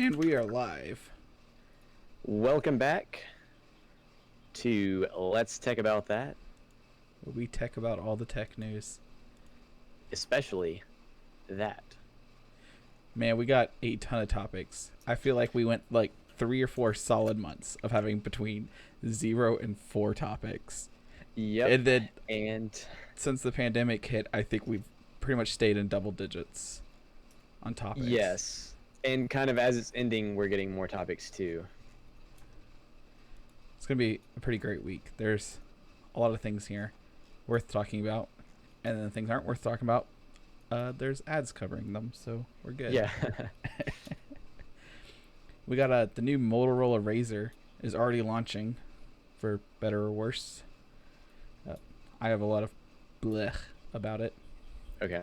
And we are live. Welcome back to Let's Tech About That, Where we tech about all the tech news. especially that. Man, we got a ton of topics. I feel like we went like 3 or 4 solid months of having between 0 and 4 topics. Yep. And then And since the pandemic hit, I think we've pretty much stayed in double digits on topics. yes, and kind of as it's ending, we're getting more topics too. It's going to be a pretty great week. There's a lot of things here worth talking about. And then things aren't worth talking about. There's ads covering them, so we're good. Yeah. We got the new Motorola Razr is already launching, for better or worse. I have a lot of blech about it. Okay.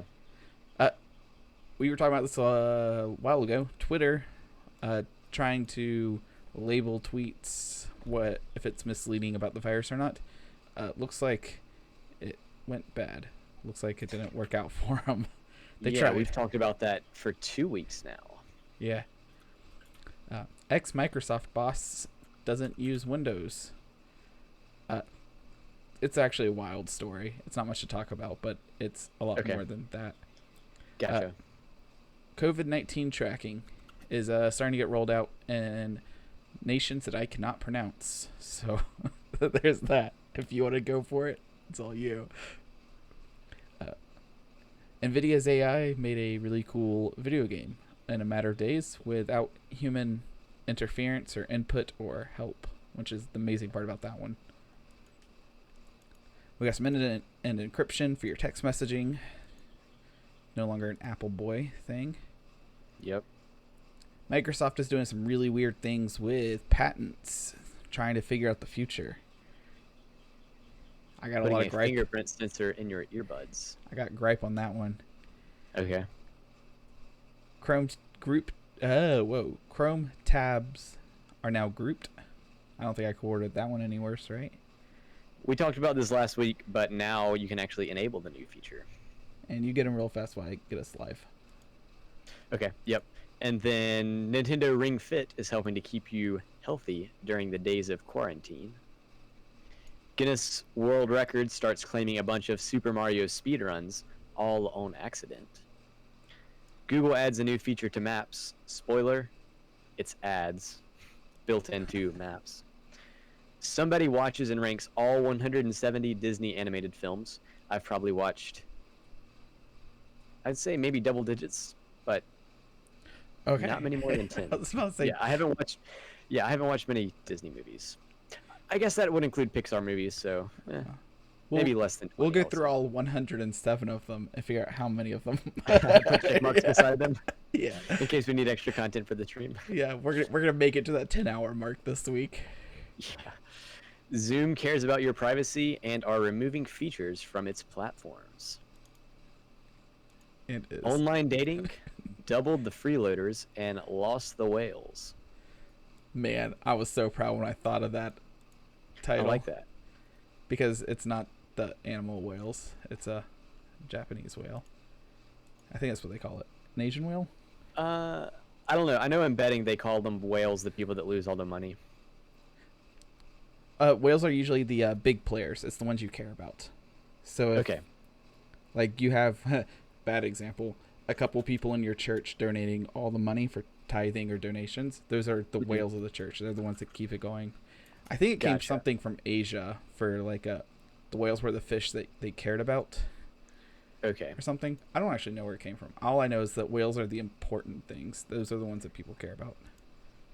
We were talking about this a while ago. Twitter trying to label tweets what if it's misleading about the virus or not. Looks like it went bad. Looks like it didn't work out for them. We've talked about that for 2 weeks now. Yeah. Ex-Microsoft boss doesn't use Windows. It's actually a wild story. It's not much to talk about, but it's a lot more than that. Gotcha. COVID-19 tracking is starting to get rolled out in nations that I cannot pronounce. So there's that. If you want to go for it, it's all you. NVIDIA's AI made a really cool video game in a matter of days without human interference or input or help, which is the amazing part about that one. We got some end-to-end encryption for your text messaging. No longer an Apple boy thing. Yep. Microsoft is doing some really weird things with patents, trying to figure out the future. I got a lot of gripe. Fingerprint sensor in your earbuds. I got gripe on that one. Okay. Chrome tabs are now grouped. I don't think I coordinated that one any worse, right? We talked about this last week, but now you can actually enable the new feature. And you get them real fast while I get us live. Okay, yep. And then Nintendo Ring Fit is helping to keep you healthy during the days of quarantine. Guinness World Records starts claiming a bunch of Super Mario speedruns, all on accident. Google adds a new feature to Maps. Spoiler, it's ads built into Maps. Somebody watches and ranks all 170 Disney animated films. I've probably watched, I'd say maybe double digits, but not many more than 10. I was about to say, I haven't watched many Disney movies. I guess that would include Pixar movies, so maybe less than 20. We'll go through all 107 of them and figure out how many of them. Put check marks beside them. Yeah. In case we need extra content for the stream. Yeah, we're gonna make it to that 10-hour mark this week. Yeah. Zoom cares about your privacy and are removing features from its platforms. It is. Online dating doubled the freeloaders and lost the whales. Man, I was so proud when I thought of that title. I like that. Because it's not the animal whales. It's a Japanese whale. I think that's what they call it. An Asian whale? I don't know. I know in betting they call them whales, the people that lose all their money. Whales are usually the big players. It's the ones you care about. So if, Okay. like you have, bad example, a couple people in your church donating all the money for tithing or donations. Those are the whales of the church. They're the ones that keep it going. I think it came something from Asia for like the whales were the fish that they cared about. Okay. Or something. I don't actually know where it came from. All I know is that whales are the important things. Those are the ones that people care about.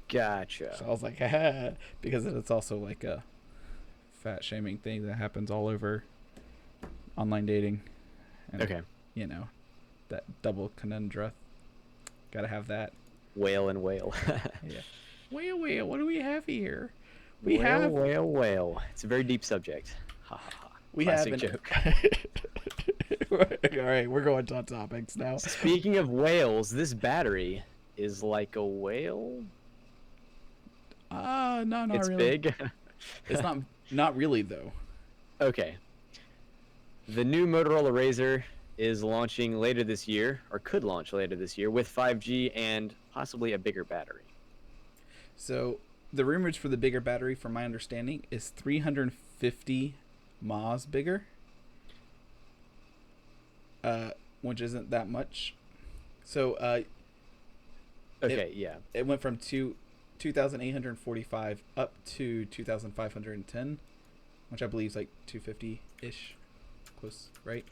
Gotcha. So I was like, haha, because it's also like a fat shaming thing that happens all over online dating. And, Okay. You know, that double conundrum. Gotta have that. Whale and whale. Yeah. Whale, what do we have here? Whale. It's a very deep subject. Ha ha ha. We Classic have joke. All right, we're going to topics now. Speaking of whales, this battery is like a whale. No, not it's really. Big. It's not really though. Okay. The new Motorola Razr is launching later this year, or could launch later this year, with 5G and possibly a bigger battery. So the rumors for the bigger battery, from my understanding, is 350 mAh bigger, which isn't that much. So Okay, yeah. it went from 2,845 up to 2,510, which I believe is like 250 ish, close, right?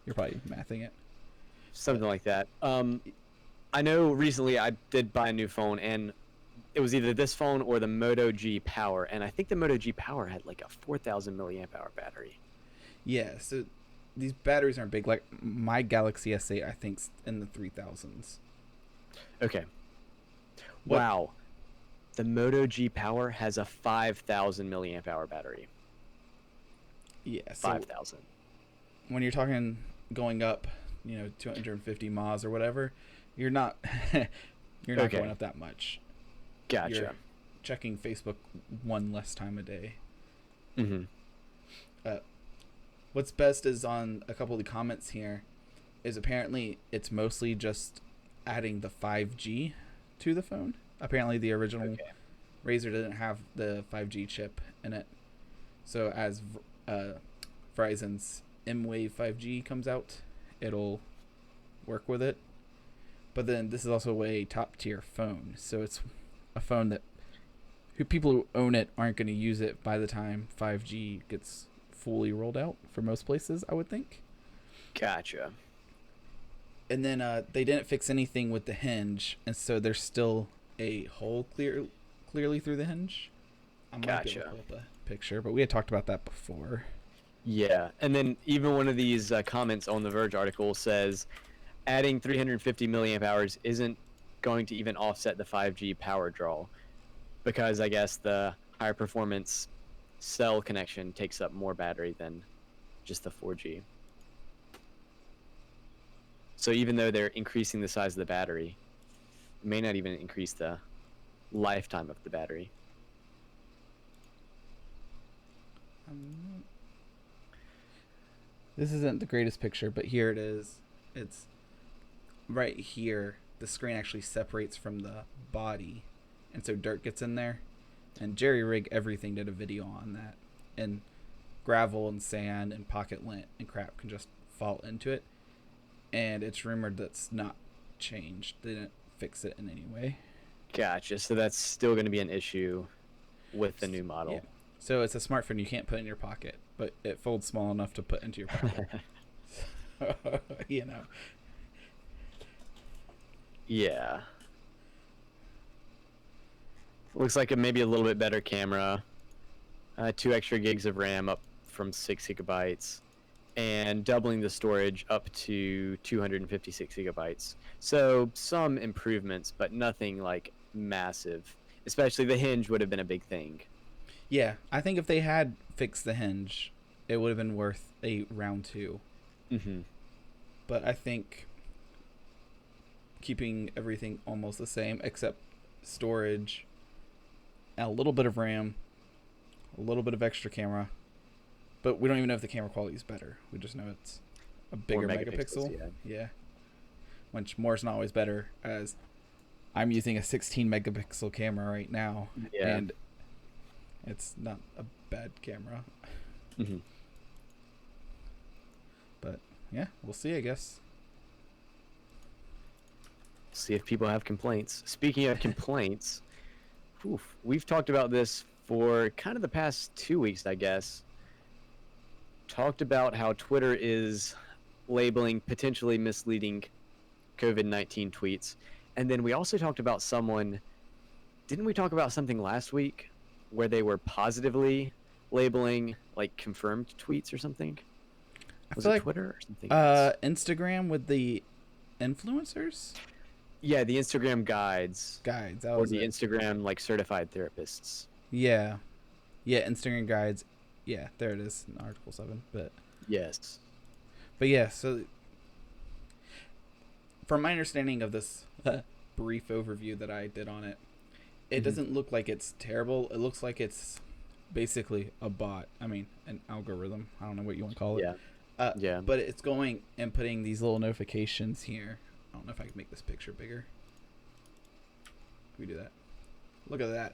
You're probably mathing it. Something like that. I know recently I did buy a new phone, and it was either this phone or the Moto G Power, and I think the Moto G Power had like a 4,000 milliamp hour battery. Yeah, so these batteries aren't big. Like my Galaxy S8, I think's in the 3,000s. Okay. What? Wow. The Moto G Power has a 5,000 milliamp hour battery. Yeah, so 5,000. when you're talking going up, 250 mAh or whatever, you're not you're not Okay. going up that much. Gotcha. You're checking Facebook one less time a day. Mm-hmm. What's best is on a couple of the comments here is apparently it's mostly just adding the 5G to the phone. Apparently the original Razr didn't have the 5G chip in it. So as Verizon's M-Wave 5G comes out, it'll work with it. But then this is also a top tier phone. So it's a phone that people who own it aren't going to use it by the time 5G gets fully rolled out for most places, I would think. Gotcha. And then they didn't fix anything with the hinge, and so there's still a hole clearly through the hinge. I might be able to pull up a picture, but we had talked about that before. Yeah, and then even one of these comments on the Verge article says adding 350 milliamp hours isn't going to even offset the 5G power draw, because I guess the higher performance cell connection takes up more battery than just the 4G. So even though they're increasing the size of the battery, it may not even increase the lifetime of the battery. This isn't the greatest picture, but here it is. It's right here. The screen actually separates from the body, and so dirt gets in there. And Jerry Rig Everything did a video on that. And gravel and sand and pocket lint and crap can just fall into it. And it's rumored that's not changed. They didn't fix it in any way. Gotcha. So that's still going to be an issue with the new model. Yeah. So it's a smartphone you can't put in your pocket, but it folds small enough to put into your pocket. Yeah. Looks like maybe a little bit better camera. 2 extra gigs of RAM up from 6 gigabytes. And doubling the storage up to 256 gigabytes. So some improvements, but nothing like massive. Especially the hinge would have been a big thing. Yeah, I think if they had fixed the hinge, it would have been worth a round 2. Mm-hmm. But I think keeping everything almost the same, except storage, and a little bit of RAM, a little bit of extra camera, but we don't even know if the camera quality is better. We just know it's a bigger megapixel. Yeah. Which more is not always better, as I'm using a 16 megapixel camera right now, and it's not a bad camera. Mm-hmm. But yeah, we'll see, I guess. See if people have complaints. Speaking of complaints, we've talked about this for kind of the past 2 weeks, I guess. Talked about how Twitter is labeling potentially misleading COVID-19 tweets. And then we also talked about didn't we talk about something last week where they were positively labeling like confirmed tweets or something? Was it like Twitter or something else? Instagram with the influencers? Yeah, the Instagram guides. That or was the it. Instagram like certified therapists. Yeah, Instagram guides. Yeah, there it is in Article 7. But yes, yeah. So, from my understanding of this brief overview that I did on it, it doesn't look like it's terrible. It looks like it's basically a bot. I mean, an algorithm. I don't know what you want to call it. Yeah. But it's going and putting these little notifications here. I don't know if I can make this picture bigger. Can we do that? look at that.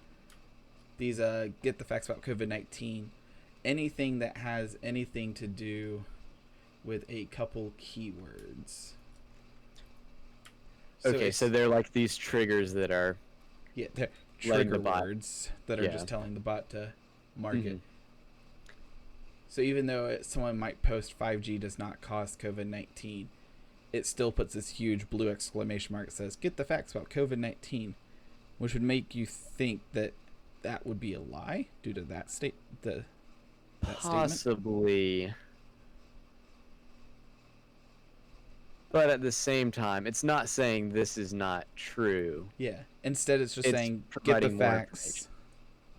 These get the facts about COVID-19. Anything that has anything to do with a couple keywords. Okay, so they're like these triggers that are they're letting trigger the bot. words that are Yeah. just telling the bot to mark it. Mhm. So even though someone might post 5G does not cause COVID-19, it still puts this huge blue exclamation mark that says, get the facts about COVID-19, which would make you think that that would be a lie due to that that statement. Possibly. But at the same time, it's not saying this is not true. Yeah. Instead, it's just It's saying, get the providing more facts information.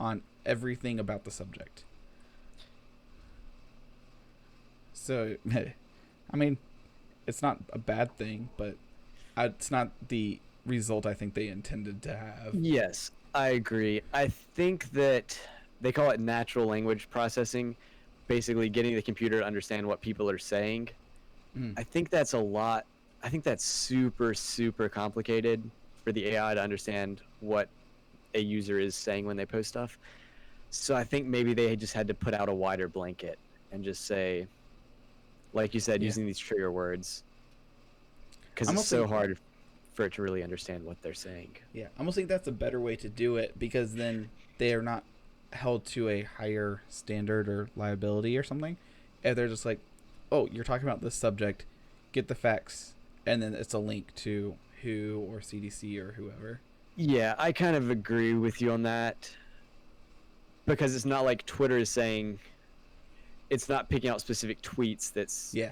on everything about the subject. So, I mean, it's not a bad thing, but it's not the result I think they intended to have. Yes, I agree. I think that they call it natural language processing, basically getting the computer to understand what people are saying. I think that's a lot. I think that's super, super complicated for the AI to understand what a user is saying when they post stuff. So I think maybe they just had to put out a wider blanket and just say, like you said, Yeah. using these trigger words, because I it's almost so think- hard for it to really understand what they're saying. Yeah, I almost think that's a better way to do it, because then they are not held to a higher standard or liability or something. If they're just like, oh, you're talking about this subject, get the facts, and then it's a link to WHO or CDC or whoever. Yeah, I kind of agree with you on that, because it's not like Twitter is saying, it's not picking out specific tweets that's Yeah,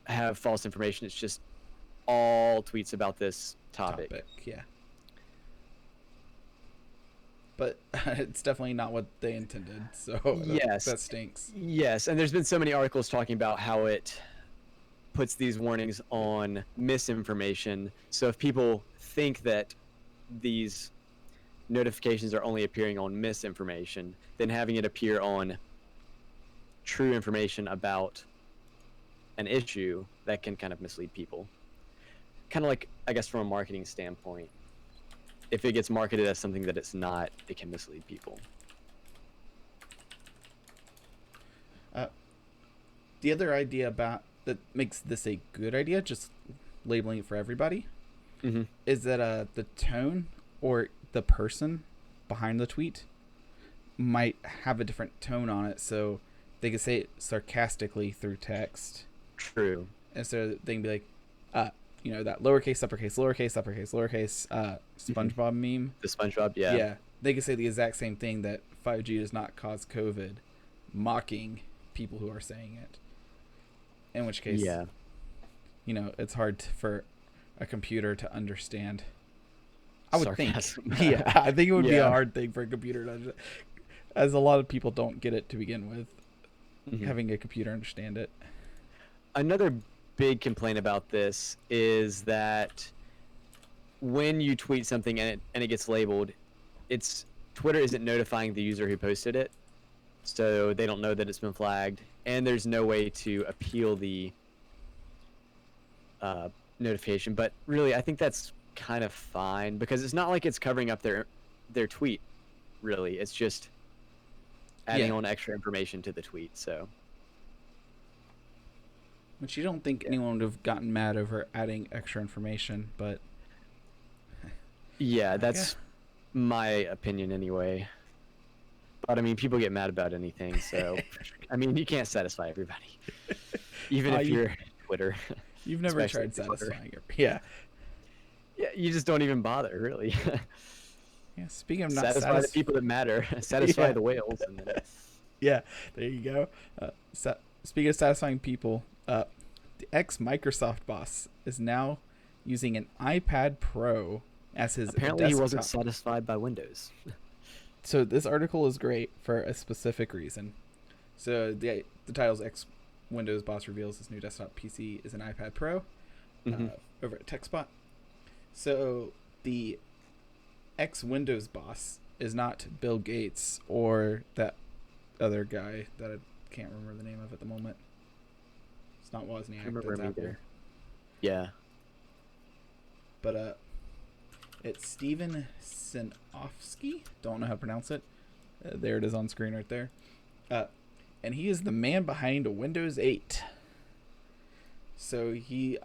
have false information. It's just all tweets about this topic. yeah. But it's definitely not what they intended, so Yes. that stinks. Yes, and there's been so many articles talking about how it puts these warnings on misinformation. So if people think that these notifications are only appearing on misinformation, then having it appear on true information about an issue, that can kind of mislead people. Kind of like, I guess, from a marketing standpoint, if it gets marketed as something that it's not, it can mislead people. The other idea about that makes this a good idea, just labeling it for everybody, Mm-hmm. is that the tone or the person behind the tweet might have a different tone on it, so they could say it sarcastically through text, True. and so they can be like, that lowercase, uppercase, lowercase, uppercase, lowercase, SpongeBob meme. The SpongeBob, yeah. Yeah, they could say the exact same thing, that 5G does not cause COVID, mocking people who are saying it. In which case, Yeah. It's hard for a computer to understand. I would Sarcasm. think. Yeah, I think it would be a Yeah. hard thing for a computer to understand, as a lot of people don't get it to begin with, Mhm. having a computer understand it. Another big complaint about this is that when you tweet something and it gets labeled, Twitter isn't notifying the user who posted it, so they don't know that it's been flagged, and there's no way to appeal the notification. But really, I think that's kind of fine, because it's not like it's covering up their tweet. Really, it's just adding Yeah. on extra information to the tweet. So Which you don't think anyone would have gotten mad over adding extra information, but yeah, that's my opinion anyway. But I mean, people get mad about anything, so I mean, you can't satisfy everybody, even if you're Twitter. you've never Especially tried Twitter. satisfying it. Yeah. Yeah, you just don't even bother, really. Yeah. Speaking of not Satisfy the people that matter. Satisfy Yeah. the whales. And then... Yeah, there you go. Speaking of satisfying people, the ex-Microsoft boss is now using an iPad Pro as his Apparently, he wasn't desktop. satisfied by Windows. So this article is great for a specific reason. So the title's ex-Windows boss reveals his new desktop PC is an iPad Pro Mhm. over at TechSpot. So the ex-Windows boss is not Bill Gates or that other guy that I can't remember the name of at the moment. It's not Wozniak. I remember that's him Apple. either. Yeah. But It's Steven Sinofsky. Don't know how to pronounce it. There it is on screen right there. And he is the man behind Windows 8. So he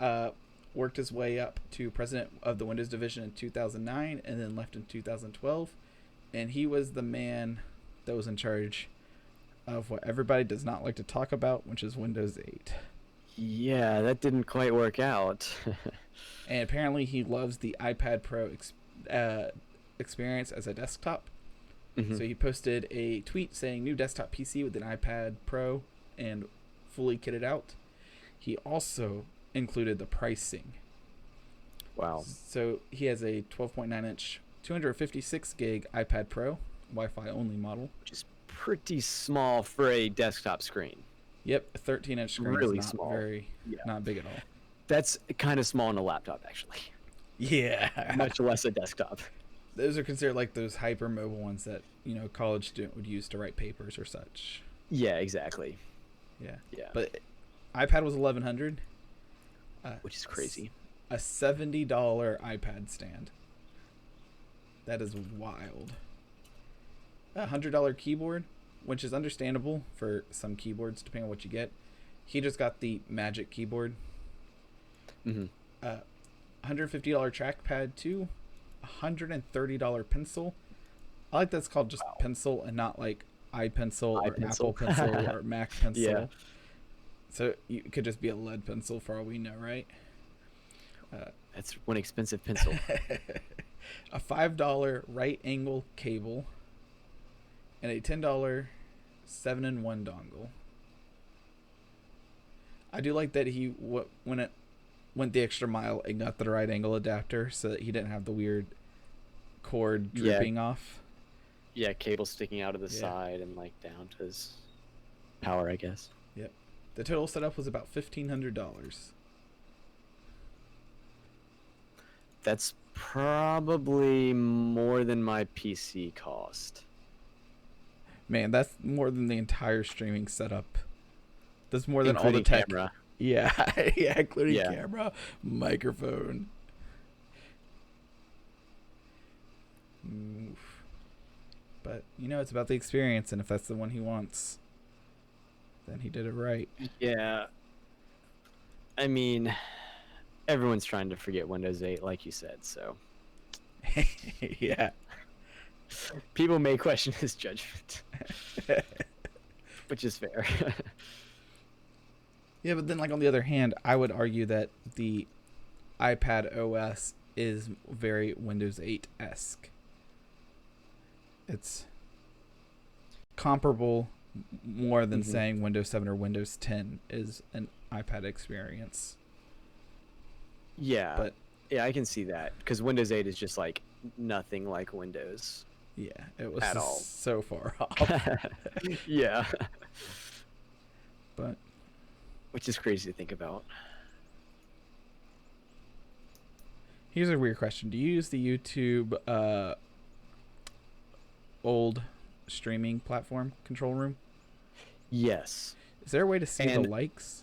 worked his way up to president of the Windows division in 2009 and then left in 2012. And he was the man that was in charge of what everybody does not like to talk about, which is Windows 8. Yeah, that didn't quite work out. And apparently he loves the iPad Pro experience as a desktop. Mm-hmm. So he posted a tweet saying new desktop PC with an iPad Pro and fully kitted out. He also included the pricing. Wow. So he has a 12.9-inch, 256 gig iPad Pro, Wi-Fi only model. Which is pretty small for a desktop screen. Yep, a 13-inch screen Really is not small. not big at all. That's kind of small on a laptop, actually. Yeah. Much less a desktop. Those are considered like those hyper mobile ones that, a college student would use to write papers or such. Yeah, exactly. Yeah. Yeah. But iPad was $1,100. Which is crazy. A $70 iPad stand. That is wild. A $100 keyboard, which is understandable for some keyboards depending on what you get. He just got the Magic keyboard. Mm-hmm. $150 trackpad too. $130 pencil. I like that's called just pencil and not like iPencil or Apple Pencil or Mac Pencil. Yeah. So it could just be a lead pencil for all we know, right? That's one expensive pencil. A $5 right angle cable and a $10 7-in-1 dongle. I do like that he went the extra mile and got the right angle adapter so that he didn't have the weird cord dripping off. Yeah, cable sticking out of the side and like down to his power, I guess. Yep. The total setup was about $1,500. That's probably more than my PC cost. Man, that's more than the entire streaming setup. That's more than Including all the tech. Camera. Yeah, yeah, including camera, microphone. Oof. But, it's about the experience, and if that's the one he wants, then he did it right. Yeah. I mean, everyone's trying to forget Windows 8, like you said, so. Yeah. People may question his judgment, which is fair. Yeah, but then, on the other hand, I would argue that the iPad OS is very Windows 8-esque. It's comparable more than saying Windows 7 or Windows 10 is an iPad experience. Yeah, but yeah, I can see that because Windows 8 is just like nothing like Windows. Yeah, it was at all. So far off. Yeah, but which is crazy to think about. Here's a weird question: do you use the YouTube old streaming platform Control Room? Yes. Is there a way to see the likes?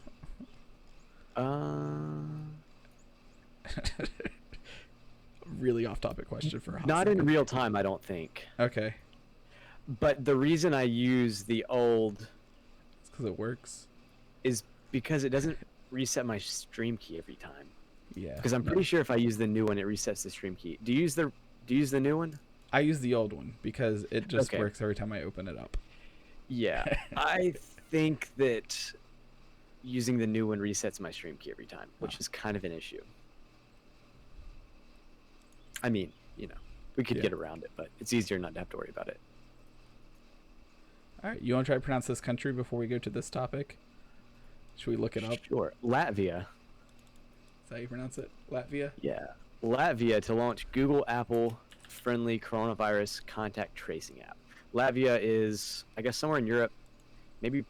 Really off-topic question for a hot Not second. in real time, I don't think. Okay. But the reason I use the old It's because it works. is because it doesn't reset my stream key every time. Yeah. Because I'm pretty sure if I use the new one, it resets the stream key. Do you use the new one? I use the old one because it just Okay. works every time I open it up. Yeah. I think that using the new one resets my stream key every time, which is kind of an issue. I mean, we could get around it, but it's easier not to have to worry about it. All right. You want to try to pronounce this country before we go to this topic? Should we look it up? Sure. Latvia. Is that how you pronounce it? Latvia? Yeah. Latvia to launch Google Apple friendly coronavirus contact tracing app. Latvia is, I guess, somewhere in Europe, maybe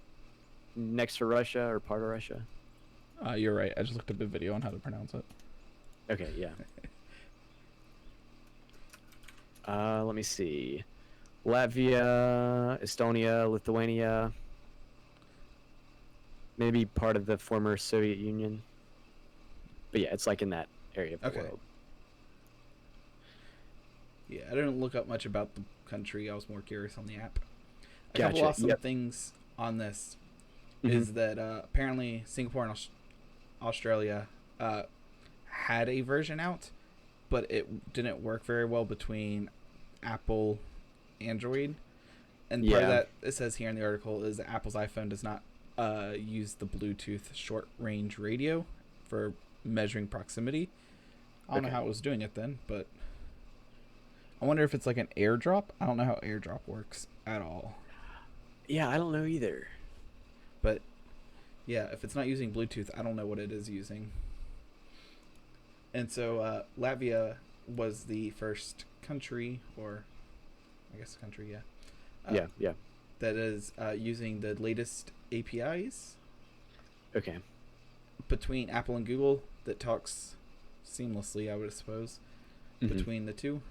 next to Russia or part of Russia. You're right. I just looked up a video on how to pronounce it. Okay, yeah. Let me see. Latvia, Estonia, Lithuania, maybe part of the former Soviet Union. But yeah, it's like in that area of the world. Yeah, I didn't look up much about the country. I was more curious on the app. A couple Gotcha. awesome Yep. things on this Mhm. is that apparently Singapore and Australia had a version out, but it didn't work very well between Apple, Android, and part of Yeah. that it says here in the article is that Apple's iPhone does not use the Bluetooth short range radio for measuring proximity. I don't know Okay. how it was doing it then, but I wonder if it's like an AirDrop. I don't know how AirDrop works at all. Yeah, I don't know either. But yeah, if it's not using Bluetooth, I don't know what it is using. And so Latvia was the first country, or I guess country, yeah, Yeah. Yeah. that is using the latest APIs Okay. between Apple and Google that talks seamlessly, I would suppose, Mhm. between the two.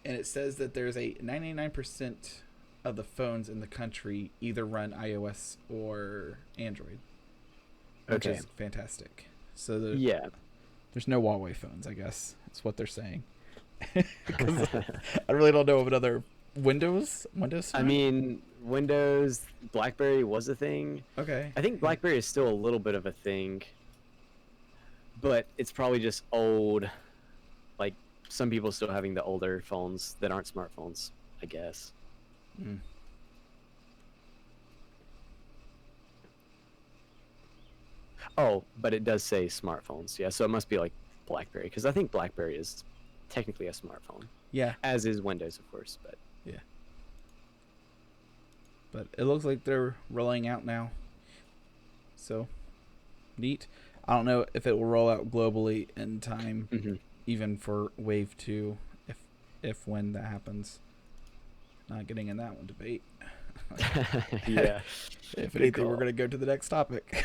And it says that there's a 99% of the phones in the country either run iOS or Android, which Okay. is fantastic. So Yeah. there's no Huawei phones, I guess. That's what they're saying. Because I really don't know of another Windows I phone? mean, Windows, BlackBerry was a thing. Okay. I think BlackBerry is still a little bit of a thing, but it's probably just old. Like some people still having the older phones that aren't smartphones, I guess. Mm. Oh, but it does say smartphones. Yeah, so it must be like BlackBerry because I think BlackBerry is technically a smartphone, Yeah, as is Windows, of course. But but it looks like they're rolling out now. So neat. I don't know if it will roll out globally in time, mhm. even for Wave 2, if when that happens. Not getting in that one debate. Yeah. If Good anything, we're call. going to go to the next topic.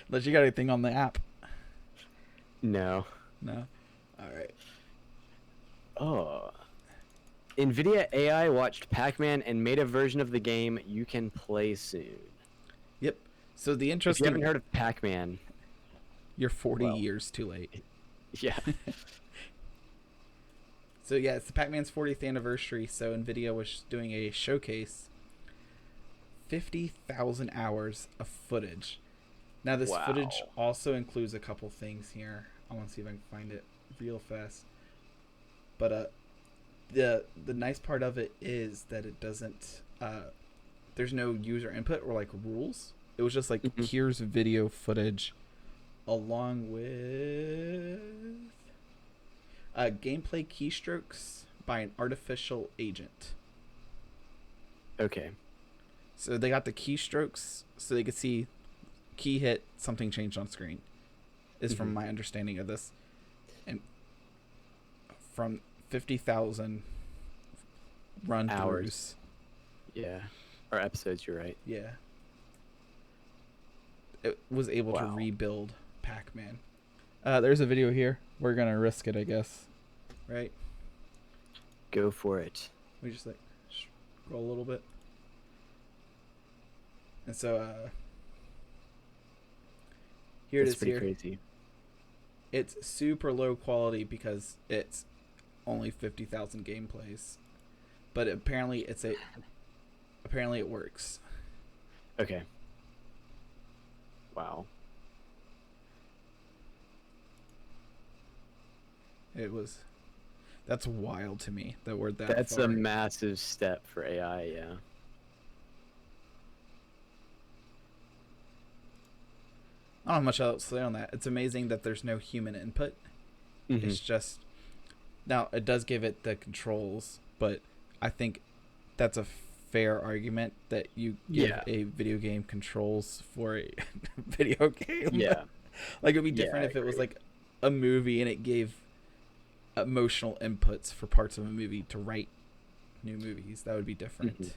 Unless you got anything on the app. No. No? All right. Oh. NVIDIA AI watched Pac-Man and made a version of the game you can play soon. Yep. So the If you interesting... haven't heard of Pac-Man, You're 40 well, years too late. yeah. So yeah, it's the Pac-Man's 40th anniversary, so NVIDIA was doing a showcase. 50,000 hours of footage. Now this footage Wow. also includes a couple things here. I want to see if I can find it real fast. But the nice part of it is that it doesn't there's no user input or like rules. It was just like Mhm. here's video footage along with gameplay keystrokes by an artificial agent. Okay. So they got the keystrokes so they could see key hit, something changed on screen, is from Mhm. my understanding of this. And from 50,000 run throughs. Hours. Yeah. Or episodes, you're right. Yeah. It was able to Wow. rebuild Pac-Man. There's a video here. We're going to risk it, I guess. Right? Go for it. We just like scroll a little bit. And so here That's it is pretty here. crazy. It's super low quality because it's only 50,000 gameplays. But apparently it works. Okay. Wow. That's wild to me that we're that That's far. a massive step for AI, yeah. I don't have much else to say on that. It's amazing that there's no human input. Mhm. It's just now it does give it the controls, but I think that's a fair argument that you give Yeah. a video game controls for a video game. Yeah. Like it'd be Yeah, different I if it was agree. like a movie and it gave emotional inputs for parts of a movie to write new movies. That would be different. Mhm.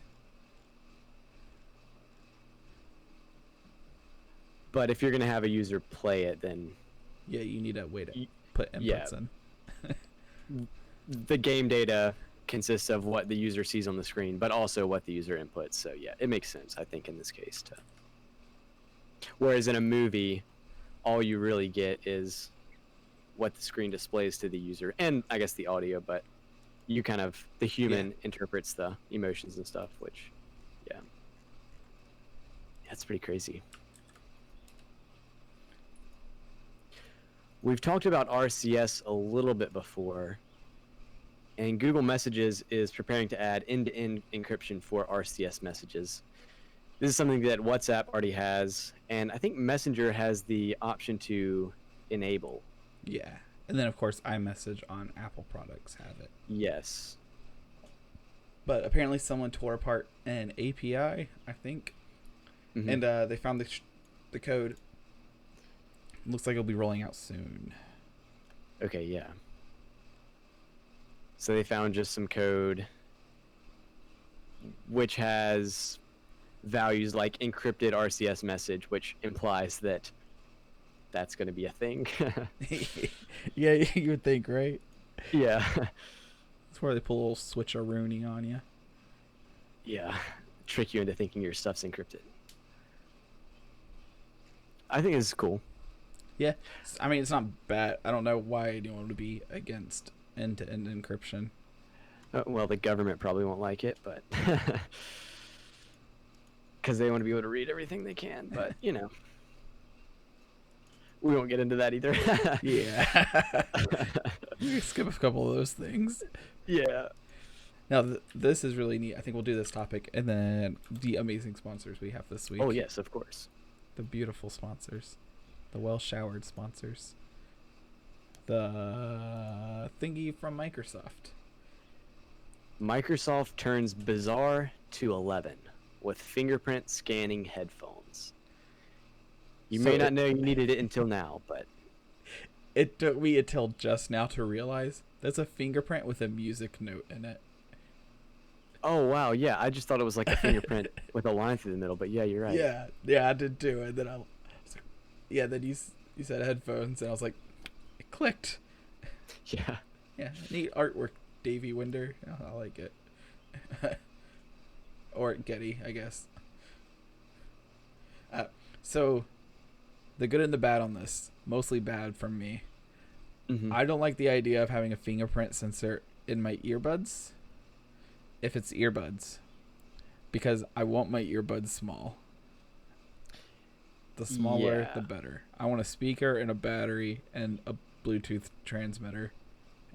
But if you're gonna have a user play it, then Yeah, you need a way to Y- put inputs yeah. in. the game data consists of what the user sees on the screen, but also what the user inputs. So yeah, it makes sense, I think, in this case. Whereas in a movie, all you really get is what the screen displays to the user, and I guess the audio, but the human interprets the emotions and stuff, which, yeah, that's pretty crazy. We've talked about RCS a little bit before, and Google Messages is preparing to add end-to-end encryption for RCS messages. This is something that WhatsApp already has, and I think Messenger has the option to enable. Yeah. And then, of course, iMessage on Apple products have it. Yes. But apparently someone tore apart an API, I think, and they found the code. Looks like it'll be rolling out soon. Okay, yeah. So they found just some code which has values like encrypted RCS message, which implies that that's going to be a thing. Yeah, you would think, right? Yeah. That's where they pull a little switcheroonie on you. Yeah. Trick you into thinking your stuff's encrypted. I think it's cool. Yeah. I mean, it's not bad. I don't know why anyone would be against end-to-end encryption. Well, the government probably won't like it, but because they want to be able to read everything they can. But you know, we won't get into that either. Yeah. You can skip a couple of those things. Yeah. Now, this is really neat. I think we'll do this topic and then the amazing sponsors we have this week. Oh yes, of course. The beautiful sponsors, the well-showered sponsors, the thingy from Microsoft. Microsoft turns bizarre to 11 with fingerprint scanning headphones. You may not know you needed it until now, but it took me until just now to realize that's a fingerprint with a music note in it. Oh wow, yeah, I just thought it was like a fingerprint with a line through the middle, but yeah, you're right. Yeah, I did too. And then I was like, yeah, then you said headphones, and I was like, it clicked. Yeah. Yeah, neat artwork, Davey Winder. Oh, I like it. Or Getty, I guess. So, the good and the bad on this. Mostly bad from me. I don't like the idea of having a fingerprint sensor in my earbuds. If it's earbuds. Because I want my earbuds small. The smaller, the better. I want a speaker and a battery and a Bluetooth transmitter.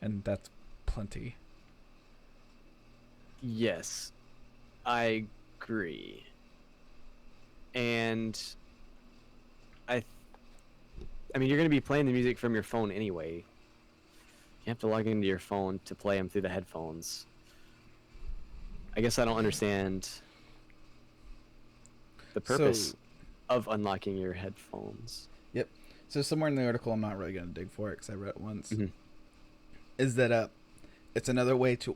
And that's plenty. Yes, I agree. And I mean, you're going to be playing the music from your phone anyway. You have to log into your phone to play them through the headphones. I guess I don't understand the purpose of unlocking your headphones. Yep. So somewhere in the article, I'm not really going to dig for it because I read it once, is that it's another way to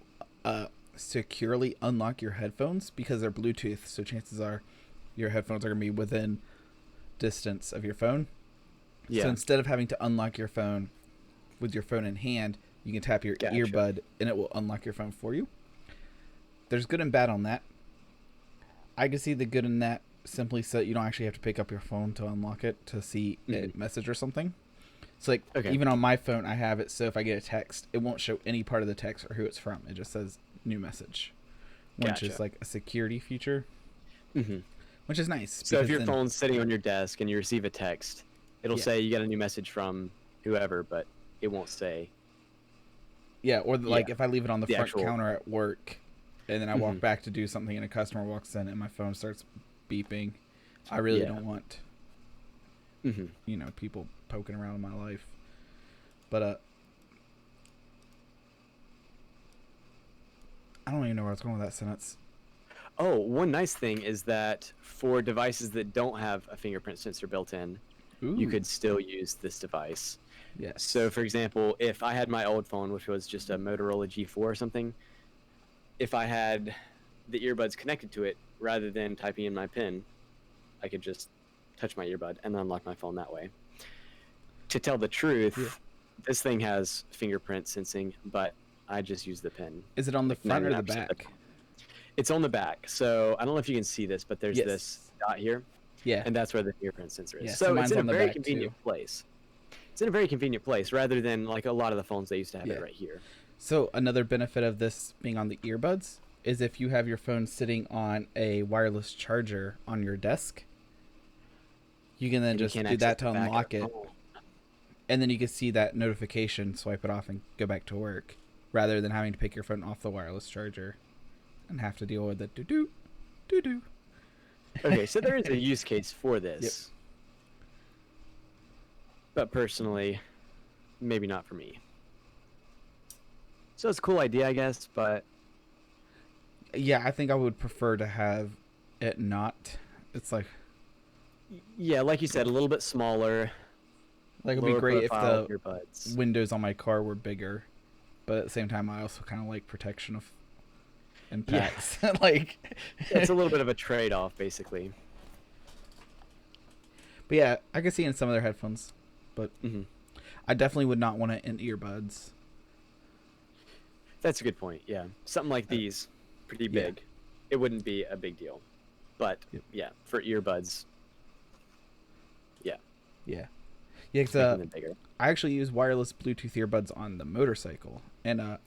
securely unlock your headphones because they're Bluetooth, so chances are your headphones are going to be within distance of your phone. Yeah. So instead of having to unlock your phone with your phone in hand, you can tap your earbud and it will unlock your phone for you. There's good and bad on that. I can see the good in that simply so that you don't actually have to pick up your phone to unlock it to see a message or something. So like even on my phone, I have it so if I get a text, it won't show any part of the text or who it's from. It just says new message, which is like a security feature, which is nice. So if your phone's sitting on your desk and you receive a text, it'll say you got a new message from whoever, but it won't say. Yeah, or like if I leave it on the front counter at work and then I walk back to do something and a customer walks in and my phone starts beeping, I really don't want people poking around in my life. But I don't even know where I was going with that sentence. Oh, one nice thing is that for devices that don't have a fingerprint sensor built in, you could still use this device. Yes. So, for example, if I had my old phone, which was just a Motorola G4 or something, if I had the earbuds connected to it, rather than typing in my PIN, I could just touch my earbud and unlock my phone that way. To tell the truth, this thing has fingerprint sensing, but I just use the PIN. Is it on the front or the back? It's on the back. So I don't know if you can see this, but there's this dot here. Yeah. And that's where the fingerprint sensor is. Yeah, so it's in a very convenient place. It's in a very convenient place rather than like a lot of the phones they used to have Yeah. it right here. So another benefit of this being on the earbuds is if you have your phone sitting on a wireless charger on your desk, you can then And you just can't do access that to the back of unlock the it, phone. and then you can see that notification, swipe it off, and go back to work, rather than having to pick your phone off the wireless charger and have to deal with the doo-doo, doo-doo. Okay, so there is a use case for this. But personally, maybe not for me. So it's a cool idea, I guess, but Yeah, I think I would prefer to have it not. It's like yeah, like you said, a little bit smaller. it'd be Lower great if profile the earbuds. windows on my car were bigger, but at the same time, I also kind of like protection of impacts. Like, It's a little bit of a trade-off, basically. but yeah, I could see in some of their headphones, but Hmm. I definitely would not want it in earbuds. That's a good point. Yeah, something like these, pretty yeah. big. It wouldn't be a big deal, but Yep. yeah, for earbuds, Yeah, yeah. making them bigger. I actually use wireless Bluetooth earbuds on the motorcycle, and I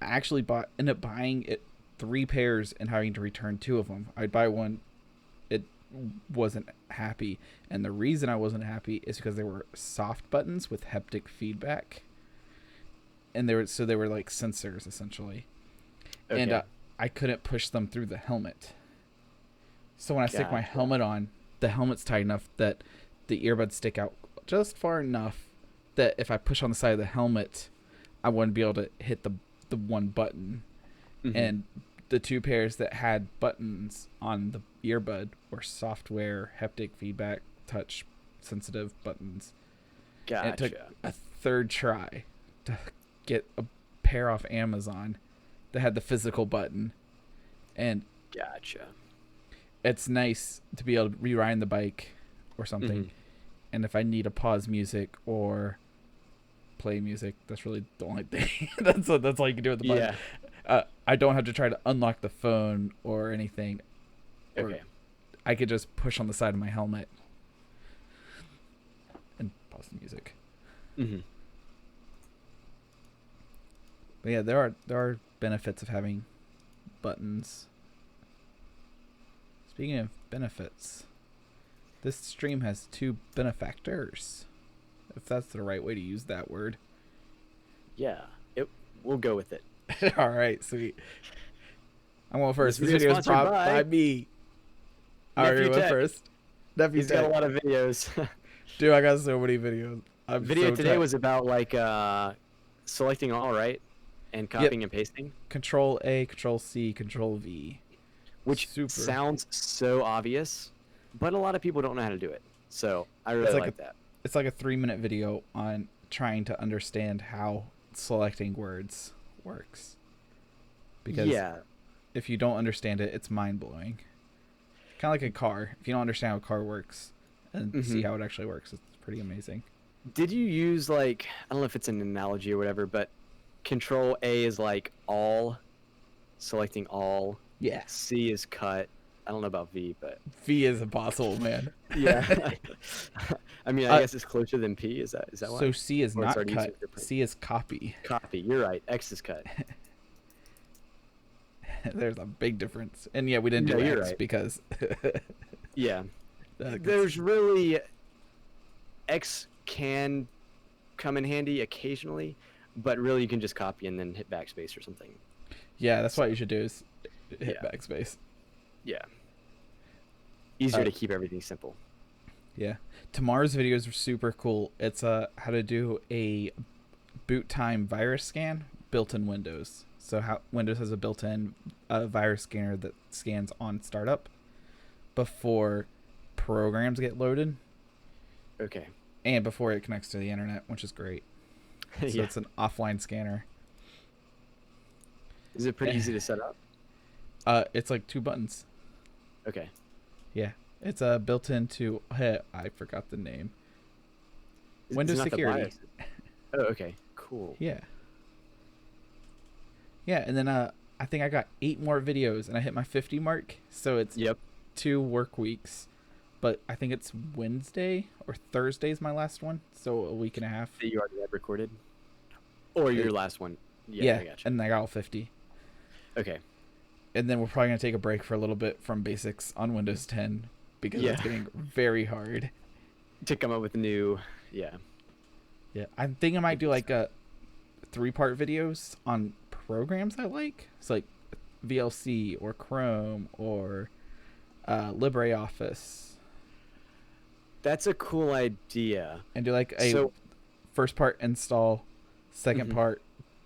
actually ended up buying it 3 pairs and having to return 2 of them. I'd buy one, it wasn't happy, and the reason I wasn't happy is because they were soft buttons with haptic feedback, and they were like sensors essentially, Okay. and I couldn't push them through the helmet. So when I stick my Gotcha. helmet on, the helmet's tight enough that the earbuds stick out just far enough that if I push on the side of the helmet, I wouldn't be able to hit the one button. Mhm. And the 2 pairs that had buttons on the earbud were software, haptic feedback, touch sensitive buttons. And it took Gotcha. a 3rd try to get a pair off Amazon that had the physical button. And Gotcha. it's nice to be able to rewind the bike or something. Mhm. And if I need to pause music or play music, that's really the only thing. that's all you can do with the button. Yeah. I don't have to try to unlock the phone or anything. Or Okay. I could just push on the side of my helmet and pause the music. Hmm. But yeah, there are benefits of having buttons. Speaking of benefits, this stream has 2 benefactors, if that's the right way to use that word. Yeah. We'll go with it. All right, sweet. I'm going first. This This video video is is brought sponsored by by me. I already Nephew went Tech. first. Nephew He's got a Tech. lot of videos. Dude, I got so many videos. I'm Video so today tight. was about like selecting all, right, and copying and pasting, Control A, Control C, Control V. which Super. sounds so obvious, but a lot of people don't know how to do it. So I really like that. It's like a 3-minute video on trying to understand how selecting words works. Because Yeah. if you don't understand it, it's mind-blowing. Kind of like a car. If you don't understand how a car works and see Mhm. how it actually works, it's pretty amazing. Did you use like, I don't know if it's an analogy or whatever, but Control A is like all, selecting all. Yeah. C is cut. I don't know about V, but V is impossible, man. yeah. I mean, I guess it's closer than P. Is that why? So C is Or it's not already cut. using fingerprint. C is copy. Copy. You're right. X is cut. There's a big difference. And yeah, we didn't No, do you're X right. because Yeah. that There's really, X can come in handy occasionally, but really you can just copy and then hit backspace or something. yeah, that's what you should do is hit Yeah. backspace. Yeah. Easier to keep everything simple. Yeah. Tomorrow's videos are super cool. It's how to do a boot time virus scan built in Windows. So how Windows has a built-in virus scanner that scans on startup before programs get loaded Okay. and before it connects to the internet, which is great. So Yeah. it's an offline scanner. Is it pretty easy to set up? It's like 2 buttons. Okay. Yeah. It's built into I forgot the name. It's Windows not the security. BIOS. Oh, okay. Cool. Yeah. Yeah, and then I think I got 8 more videos and I hit my 50 mark. So it's Yep. 2 work weeks but I think it's Wednesday or Thursday is my last one, so a week and a half. That you already had recorded, or your last one? Yeah, I gotcha. and I got all 50. Okay. And then we're probably gonna take a break for a little bit from basics on Windows 10 because it's getting very hard to come up with new. Yeah. Yeah, I'm thinking I might do like a 3-part videos on programs I like. So like VLC or Chrome or LibreOffice. That's a cool idea. And do like a first part install, second part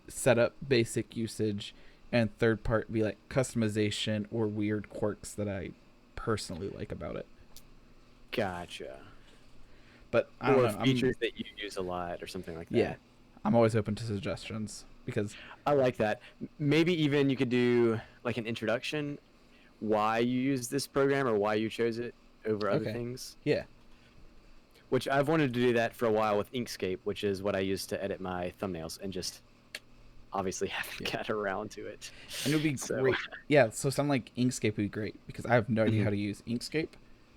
setup, basic usage, and third part be like customization or weird quirks that I personally like about it. Gotcha. But I don't know. Features that you use a lot or something like that. Yeah. I'm always open to suggestions because I like that. Maybe even you could do like an introduction, why you use this program or why you chose it over other things. Yeah. Which I've wanted to do that for a while with Inkscape, which is what I use to edit my thumbnails, and just obviously haven't got around to it. And it would be great. Yeah, so something like Inkscape would be great because I have no idea how to use Inkscape.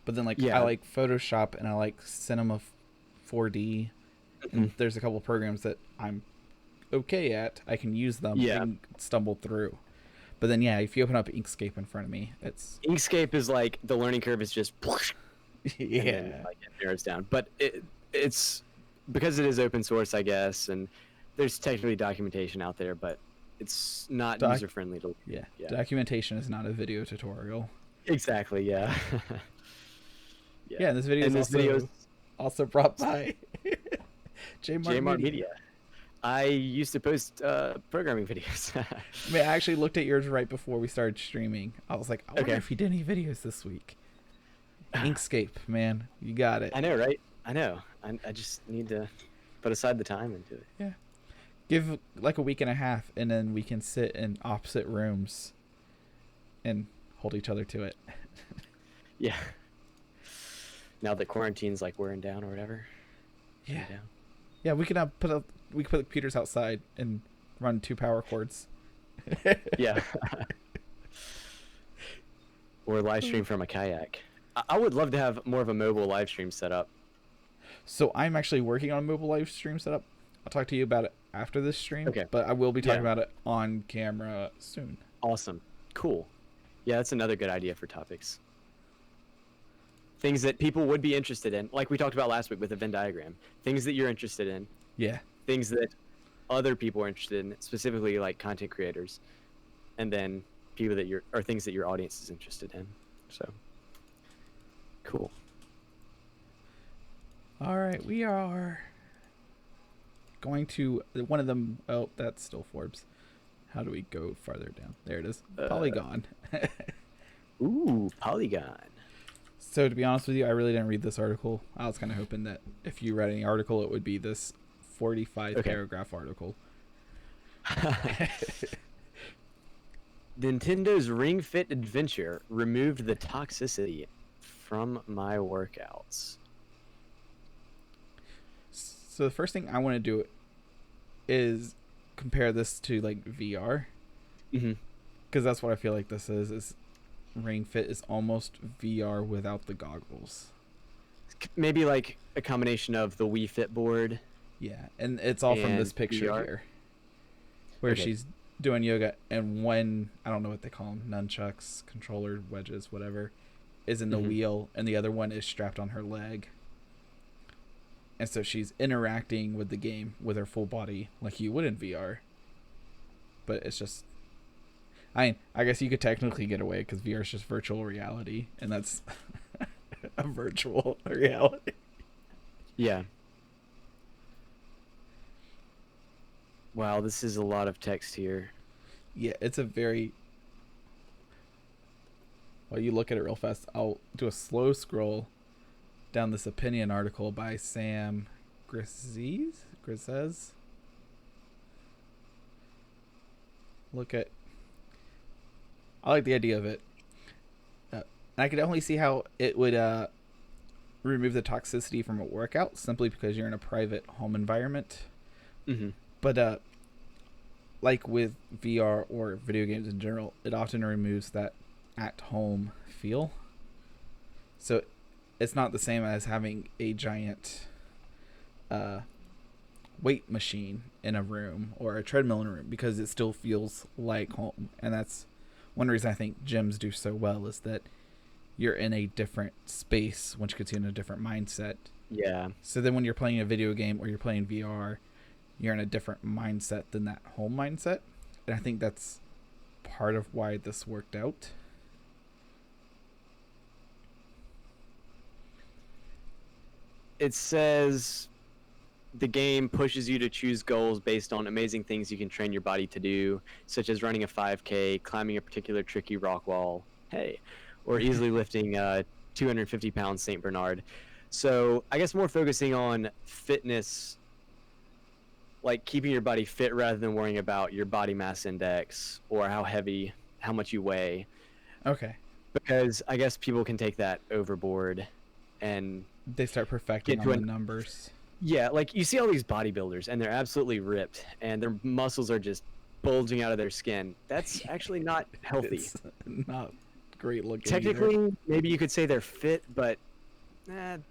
But then like I like Photoshop and I like Cinema 4D. And there's a couple of programs that I'm okay at. I can use them and stumble through. But then if you open up Inkscape in front of me, it's Inkscape is like the learning curve is just yeah, and then, like, it narrows down. But it's because it is open source, I guess, and there's technically documentation out there, but it's not user friendly to documentation is not a video tutorial. Exactly. Yeah. Yeah, this video is also brought by J-Mart Media. I used to post programming videos. I mean, I actually looked at yours right before we started streaming. I was like, I wonder if you did any videos this week. Inkscape, man, you got it. I know, right? I know. I just need to put aside the time and do it. Yeah. Give like a week and a half, and then we can sit in opposite rooms and hold each other to it. Yeah. Now that quarantine's like wearing down or whatever. Yeah. Yeah, we could put computers outside and run 2 power cords. Yeah. Or live stream from a kayak. I would love to have more of a mobile live stream setup. So I'm actually working on a mobile live stream setup. I'll talk to you about it after this stream. Okay. But I will be talking about it on camera soon. Awesome. Cool. Yeah, that's another good idea for topics. Things that people would be interested in, like we talked about last week with the Venn diagram. Things that you're interested in. Yeah. Things that other people are interested in, specifically like content creators, and then people that things that your audience is interested in. So, cool. All right, we are going to one of them. Oh, that's still Forbes. How do we go farther down? There it is. Polygon. Ooh, Polygon. So to be honest with you, I really didn't read this article. I was kind of hoping that if you read any article, it would be this 45 paragraph article. Nintendo's Ring Fit Adventure removed the toxicity from my workouts. So the first thing I want to do is compare this to like VR. Because that's what I feel like this is Ring Fit is almost VR without the goggles. Maybe like a combination of the Wii Fit board. Yeah, and it's all from this picture VR. Here. Where she's doing yoga and one, I don't know what they call them, nunchucks, controller wedges, whatever, is in the wheel and the other one is strapped on her leg. And so she's interacting with the game with her full body like you would in VR. But it's just... I guess you could technically get away because VR is just virtual reality, and that's a virtual reality. Yeah. Wow, this is a lot of text here. Yeah, it's a very... While you look at it real fast, I'll do a slow scroll down this opinion article by Sam Grisez. Look at... I like the idea of it. And I could definitely see how it would remove the toxicity from a workout simply because you're in a private home environment. But like with VR or video games in general, it often removes that at-home feel. So it's not the same as having a giant weight machine in a room or a treadmill in a room, because it still feels like home. And that's one reason I think gyms do so well, is that you're in a different space, which gets you in a different mindset. Yeah. So then when you're playing a video game or you're playing VR, you're in a different mindset than that home mindset. And I think that's part of why this worked out. It says the game pushes you to choose goals based on amazing things you can train your body to do, such as running a 5K, climbing a particular tricky rock wall, or easily lifting 250-pound St. Bernard. So I guess more focusing on fitness, like keeping your body fit rather than worrying about your body mass index or how much you weigh. Okay. Because I guess people can take that overboard and they start perfecting on the numbers. Yeah, like you see all these bodybuilders and they're absolutely ripped and their muscles are just bulging out of their skin. That's actually not healthy. It's not great looking. Technically, either. Maybe you could say they're fit, but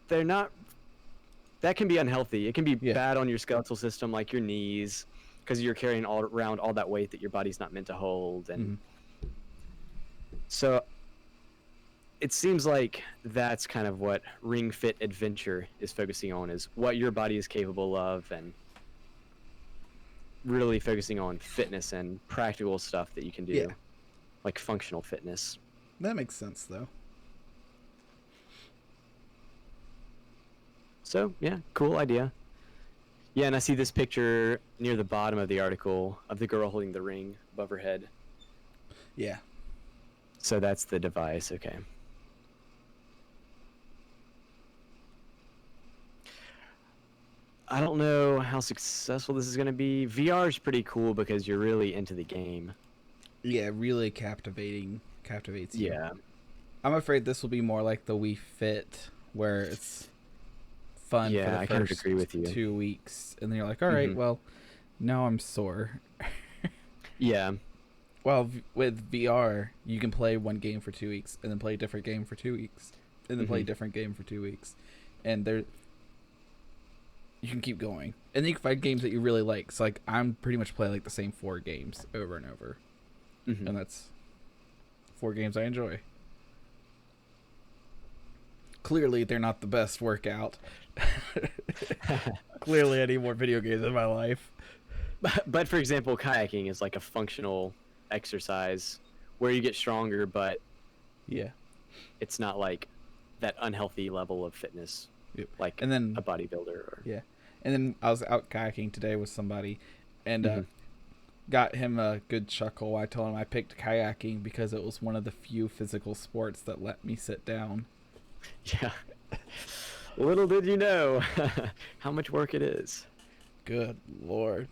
they're not. That can be unhealthy. It can be bad on your skeletal system, like your knees, because you're carrying all around all that weight that your body's not meant to hold. And so it seems like that's kind of what Ring Fit Adventure is focusing on, is what your body is capable of, and really focusing on fitness and practical stuff that you can do, like functional fitness. That makes sense, though. So, yeah, cool idea. Yeah, and I see this picture near the bottom of the article of the girl holding the ring above her head. Yeah. So that's the device, okay. I don't know how successful this is going to be. VR is pretty cool because you're really into the game. Yeah, really captivates you. Yeah. I'm afraid this will be more like the Wii Fit, where it's fun for the first agree with you. 2 weeks, and then you're like, all right, well, now I'm sore. Yeah. Well, with VR, you can play one game for 2 weeks, and then play a different game for 2 weeks, and then play a different game for 2 weeks, and you can keep going, and then you can find games that you really like. So like, I'm pretty much play like the same 4 games over and over, and that's 4 games I enjoy. Clearly, they're not the best workout. Clearly, I need more video games in my life. But for example, kayaking is like a functional exercise where you get stronger, but it's not like that unhealthy level of fitness, like and then a bodybuilder. Or... Yeah, and then I was out kayaking today with somebody, and got him a good chuckle. I told him I picked kayaking because it was one of the few physical sports that let me sit down. Yeah. Little did you know how much work it is. Good Lord.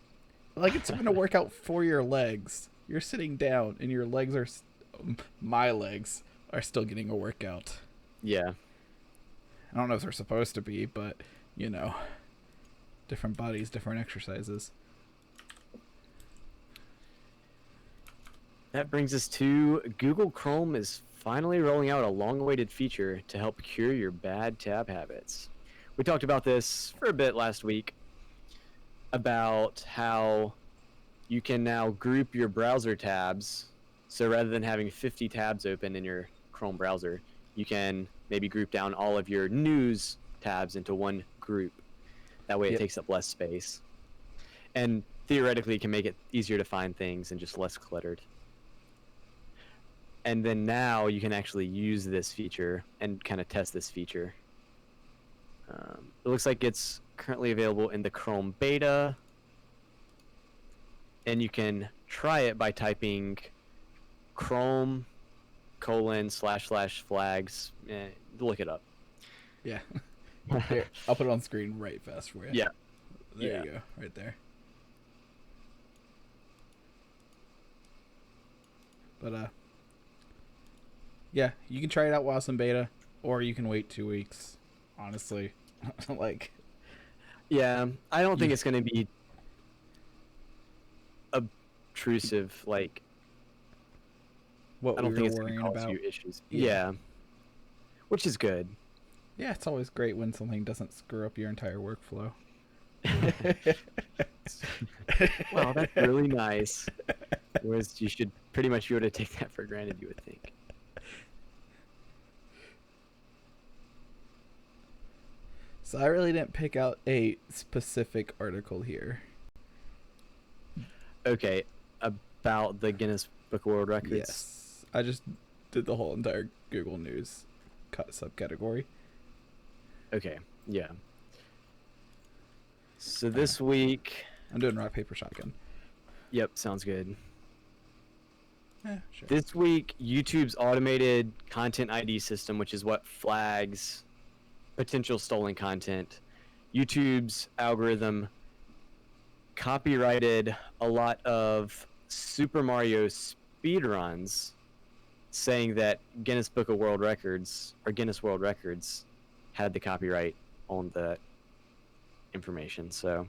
Like, it's going to work out for your legs. You're sitting down, and your legs are... my legs are still getting a workout. Yeah. I don't know if they're supposed to be, but, you know, different bodies, different exercises. That brings us to Google Chrome is finally rolling out a long-awaited feature to help cure your bad tab habits. We talked about this for a bit last week, about how you can now group your browser tabs. So rather than having 50 tabs open in your Chrome browser, you can maybe group down all of your news tabs into one group. That way it takes up less space. And theoretically, it can make it easier to find things and just less cluttered. And then now you can actually use this feature and kind of test this feature. It looks like it's currently available in the Chrome beta. And you can try it by typing Chrome : //flags. Look it up. Yeah. Here, I'll put it on screen right fast for you. Yeah. There you go. Right there. But, yeah, you can try it out while it's in beta, or you can wait 2 weeks, honestly. Like... Yeah, I don't think it's going to be obtrusive, like... What I don't we think were it's going to worrying cause about. you issues. Yeah. Which is good. Yeah, it's always great when something doesn't screw up your entire workflow. Well, that's really nice. Whereas you should pretty much be able to take that for granted, you would think. So I really didn't pick out a specific article here. Okay, about the Guinness Book of World Records. Yes. I just did the whole entire Google News subcategory. Okay, yeah. So this week... I'm doing rock, paper, shotgun. Yep, sounds good. Yeah, sure. This week, YouTube's automated content ID system, which is what flags potential stolen content, YouTube's algorithm copyrighted a lot of Super Mario speedruns, saying that Guinness Book of World Records, or Guinness World Records, had the copyright on the information. So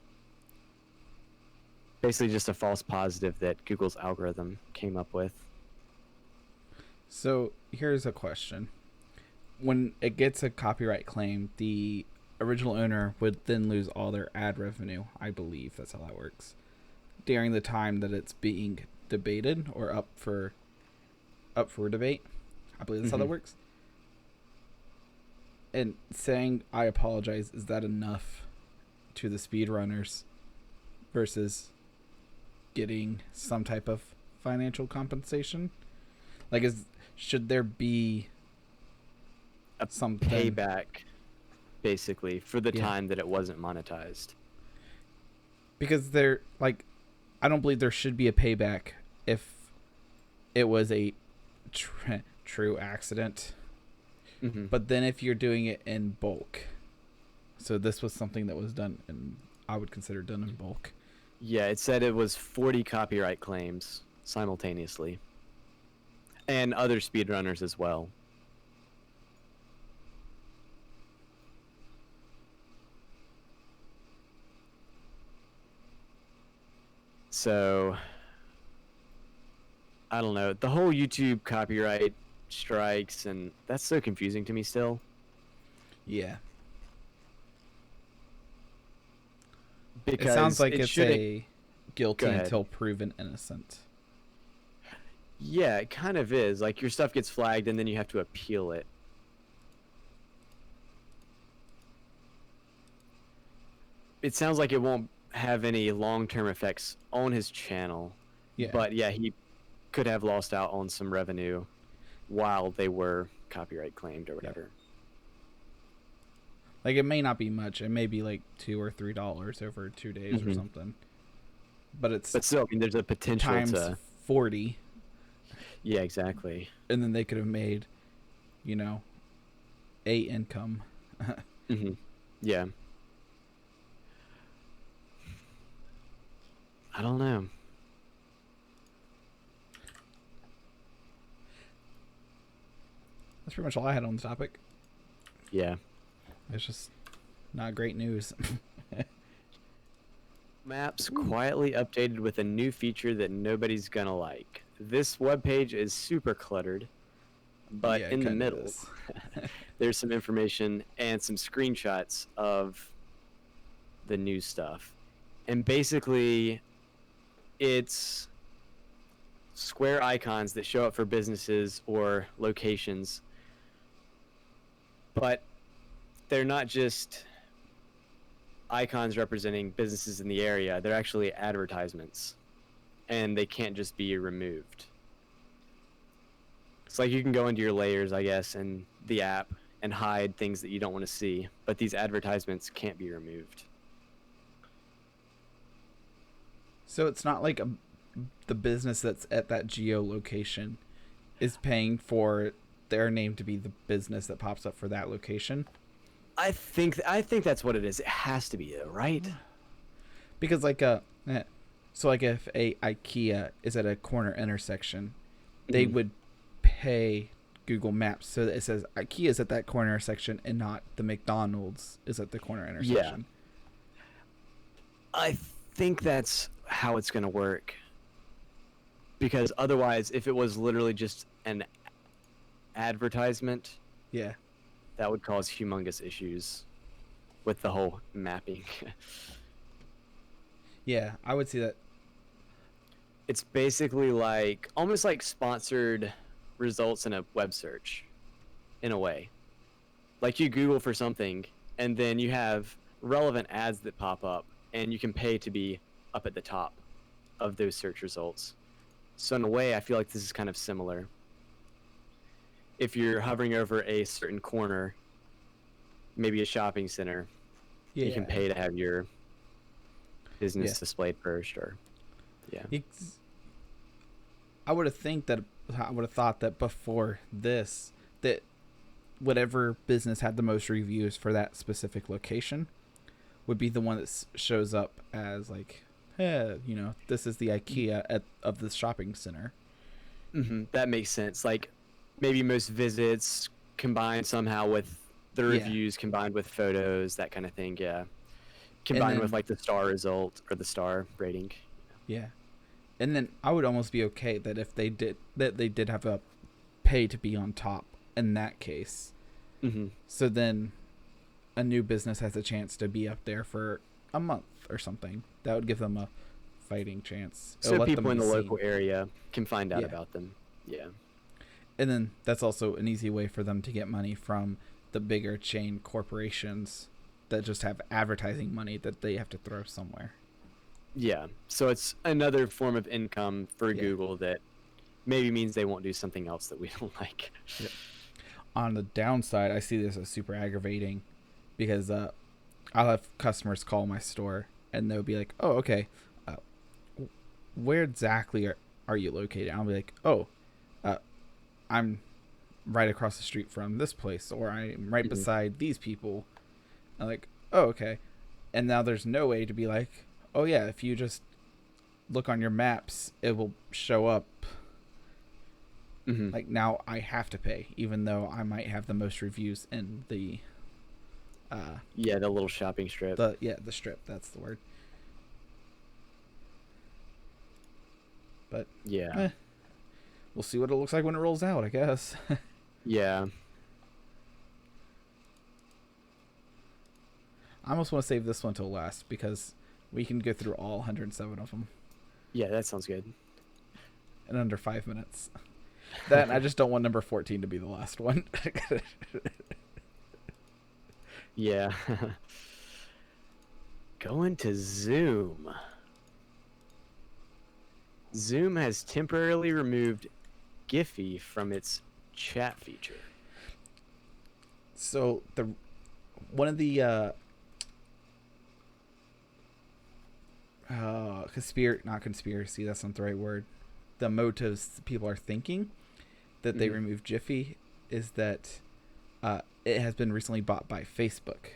basically just a false positive that Google's algorithm came up with. So here's a question. When it gets a copyright claim, the original owner would then lose all their ad revenue. I believe that's how that works. During the time that it's being debated or up for debate. I believe that's how that works. And saying I apologize, is that enough to the speedrunners versus getting some type of financial compensation? Like, should there be a something payback, basically, for the time that it wasn't monetized? Because they're like, I don't believe there should be a payback if it was a true accident. But then if you're doing it in bulk, so this was something that was done, and I would consider done in bulk. Yeah, it said it was 40 copyright claims simultaneously, and other speedrunners as well. So, I don't know. The whole YouTube copyright strikes, and that's so confusing to me still. Yeah. Because it sounds like it's a guilty Go ahead. until proven innocent. Yeah, it kind of is. Like, your stuff gets flagged, and then you have to appeal it. It sounds like it won't have any long-term effects on his channel. Yeah. But yeah, he could have lost out on some revenue while they were copyright claimed or whatever. Like, it may not be much. It may be like $2 or $3 over 2 days or something. But still, I mean, there's a potential times to 40. Yeah, exactly. And then they could have made, a income. Yeah. I don't know. That's pretty much all I had on the topic. Yeah. It's just not great news. Maps quietly updated with a new feature that nobody's gonna like. This webpage is super cluttered, but in the middle, there's some information and some screenshots of the new stuff. And basically, it's square icons that show up for businesses or locations, but they're not just icons representing businesses in the area. They're actually advertisements, and they can't just be removed. It's like you can go into your layers, I guess, in the app and hide things that you don't want to see, but these advertisements can't be removed. So it's not like the business that's at that geolocation is paying for their name to be the business that pops up for that location. I think that's what it is. It has to be, though, right? Because if a IKEA is at a corner intersection, they would pay Google Maps so that it says IKEA is at that corner intersection and not the McDonald's is at the corner intersection. Yeah. I think that's how it's going to work. Because otherwise, if it was literally just an advertisement, yeah, that would cause humongous issues with the whole mapping. Yeah, I would see that. It's basically like almost like sponsored results in a web search, in a way. Like you Google for something, and then you have relevant ads that pop up, and you can pay to be up at the top of those search results. So in a way, I feel like this is kind of similar. If you're hovering over a certain corner, maybe a shopping center, you can pay to have your business displayed first, or I would have thought that before this, that whatever business had the most reviews for that specific location would be the one that shows up as like, hey, this is the IKEA of the shopping center. Mm-hmm. That makes sense. Like maybe most visits combined somehow with the reviews, combined with photos, that kind of thing. Yeah. Combined with like the star result or the star rating. Yeah. And then I would almost be okay that if they did have a pay to be on top in that case. Mm-hmm. So then a new business has a chance to be up there for a month or something. That would give them a fighting chance. So people in the local area can find out about them. Yeah. And then that's also an easy way for them to get money from the bigger chain corporations that just have advertising money that they have to throw somewhere. Yeah. So it's another form of income for Google that maybe means they won't do something else that we don't like. Yep. On the downside, I see this as super aggravating because I'll have customers call my store and they'll be like, oh, okay, where exactly are you located? I'll be like, I'm right across the street from this place, or I'm right beside these people. I'm like, oh, okay. And now there's no way to be like, oh yeah, if you just look on your maps, it will show up. Mm-hmm. Like now I have to pay, even though I might have the most reviews in the the little shopping strip. The strip, that's the word. But we'll see what it looks like when it rolls out, I guess. Yeah. I almost want to save this one till last because we can go through all 107 of them. Yeah, that sounds good. In under 5 minutes. That I just don't want number 14 to be the last one. Yeah. Going to Zoom. Zoom has temporarily removed Giphy from its chat feature. So one of the not conspiracy, that's not the right word. The motives people are thinking that they removed Giphy is that it has been recently bought by Facebook.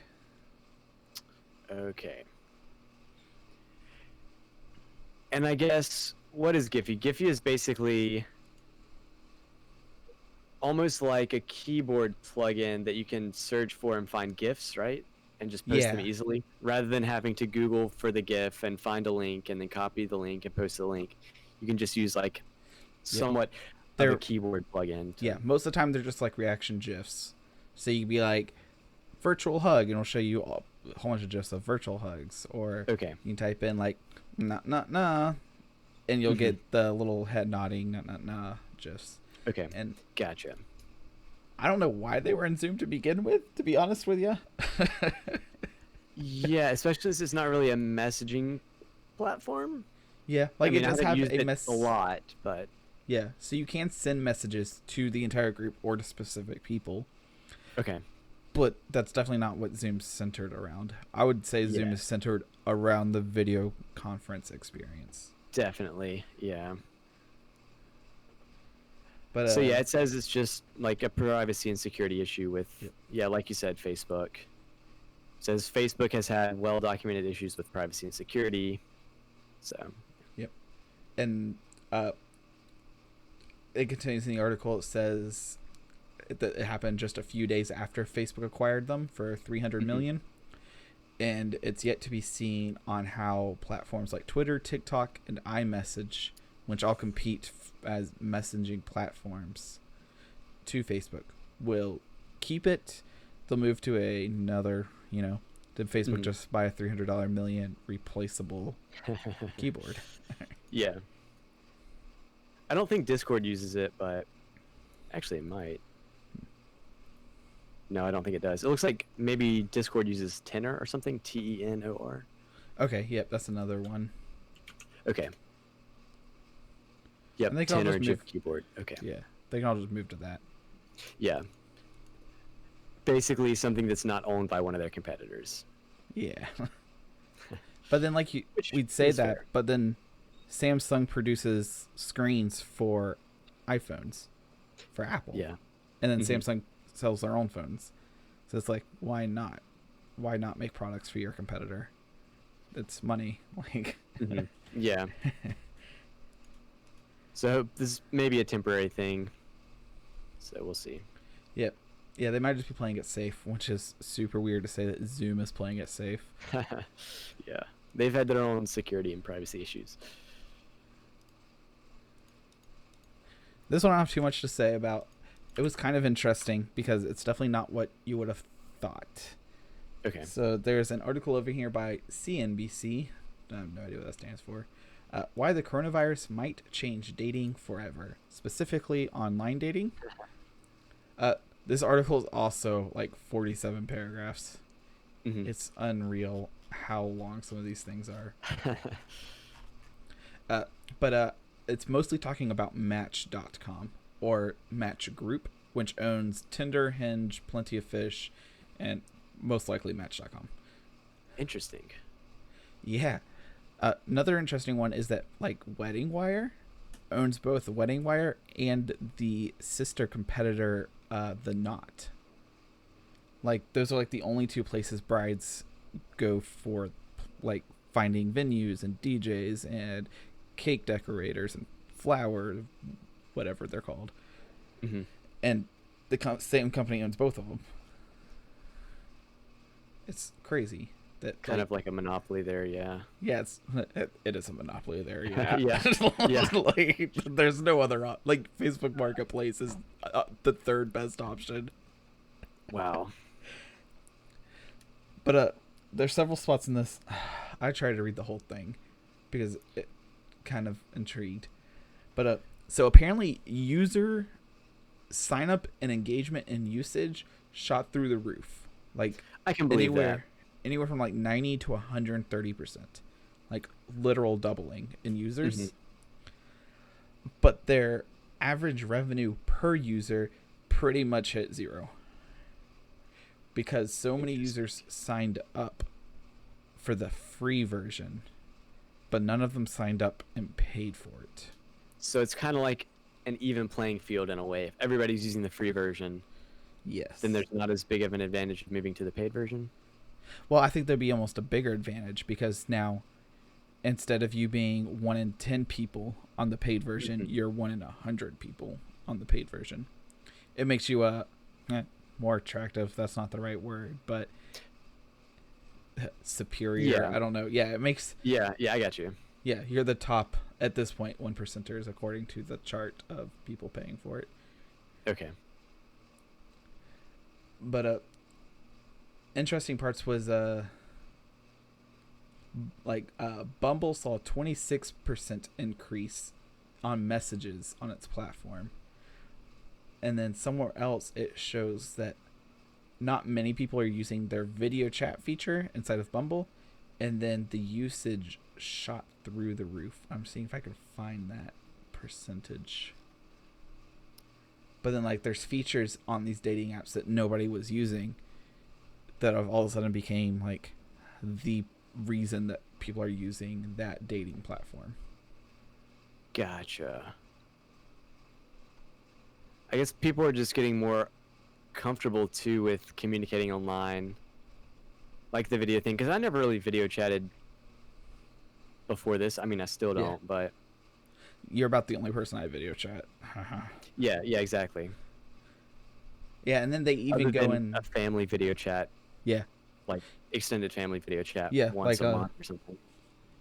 Okay. And I guess, what is Giphy? Giphy is basically almost like a keyboard plugin that you can search for and find GIFs, right? And just post them easily, rather than having to Google for the GIF and find a link and then copy the link and post the link. You can just use like somewhat of a keyboard plugin. Most of the time they're just like reaction GIFs. So you'd be like, virtual hug, and it'll show you a whole bunch of GIFs of virtual hugs. Or you can type in like, nah, and you'll get the little head nodding, nah, GIFs. Okay, and gotcha. I don't know why they were in Zoom to begin with, to be honest with you. Yeah, especially since it's not really a messaging platform. Yeah, like it does have a lot, but yeah, so you can send messages to the entire group or to specific people. Okay. But that's definitely not what Zoom's centered around. I would say Zoom is centered around the video conference experience. Definitely, yeah. But so it says it's just like a privacy and security issue with, like you said, Facebook. It says Facebook has had well-documented issues with privacy and security. So. Yep. And it continues in the article. It says that it happened just a few days after Facebook acquired them for $300 million. And it's yet to be seen on how platforms like Twitter, TikTok, and iMessage, which all compete as messaging platforms to Facebook, will keep it, they'll move to another, did Facebook Mhm. just buy a $300 million replaceable keyboard? Yeah. I don't think Discord uses it, but actually it might. No, I don't think it does. It looks like maybe Discord uses Tenor or something. Tenor. Okay, yep, that's another one. Okay. Yep, And they can all Tenor just chip move. keyboard. Okay. Yeah, they can all just move to that. Yeah. Basically something that's not owned by one of their competitors. Yeah. But then, like, Which we'd say is that, fair. but then Samsung produces screens for iPhones, for Apple. Yeah. And then Mhm. Samsung sells their own phones. So it's like, why not? Why not make products for your competitor? It's money. Like, Mhm. Yeah. So this may be a temporary thing. So we'll see. yep. Yeah, they might just be playing it safe, which is super weird to say that Zoom is playing it safe. Yeah. They've had their own security and privacy issues. This one I don't have too much to say about. It was kind of interesting because it's definitely not what you would have thought. Okay. So there's an article over here by CNBC. I have no idea what that stands for. Why the coronavirus might change dating forever, specifically online dating. This article is also like 47 paragraphs. Mhm. It's unreal how long some of these things are. But it's mostly talking about Match.com or Match Group, which owns Tinder, Hinge, Plenty of Fish, and most likely Match.com. Interesting. Yeah. Another interesting one is that like Wedding Wire owns both Wedding Wire and the sister competitor, The Knot. Like those are like the only two places brides go for, like finding venues and DJs and cake decorators and flowers, whatever they're called. Mhm. And the same company owns both of them. It's crazy that Kind of like a monopoly there, yeah. yeah, it is a monopoly there. Yeah, Yeah. Yeah. like there's no other like Facebook Marketplace is the third best option. Wow. But there's several spots in this. I tried to read the whole thing because it kind of intrigued. But so apparently user sign up and engagement and usage shot through the roof. Like I can believe that. anywhere from like 90 to 130%. Like literal doubling in users. Mhm. But their average revenue per user pretty much hit zero. Because so many users signed up for the free version, but none of them signed up and paid for it. So it's kind of like an even playing field in a way. If everybody's using the free version, Yes. then there's not as big of an advantage of moving to the paid version. Well, I think there'd be almost a bigger advantage because now, instead of you being 1 in 10 people on the paid version, Mhm. you're 1 in 100 people on the paid version. It makes you more attractive. That's not the right word, but superior. Yeah. I don't know. Yeah, it makes. Yeah, I got you. Yeah, you're the top at this point 1%ers according to the chart of people paying for it. Okay. But interesting parts was Bumble saw a 26% increase on messages on its platform. And then somewhere else it shows that not many people are using their video chat feature inside of Bumble, and then the usage shot through the roof. I'm seeing if I can find that percentage. But then like there's features on these dating apps that nobody was using that have all of a sudden became like the reason that people are using that dating platform. Gotcha. I guess people are just getting more comfortable too with communicating online, like the video thing. Because I never really video chatted before this. I mean, I still don't, Yeah. but You're about the only person I video chat. yeah, exactly. Yeah, and then they even Other go than in. a family video chat, Yeah, like extended family video chat, Yeah, once like, a month or something.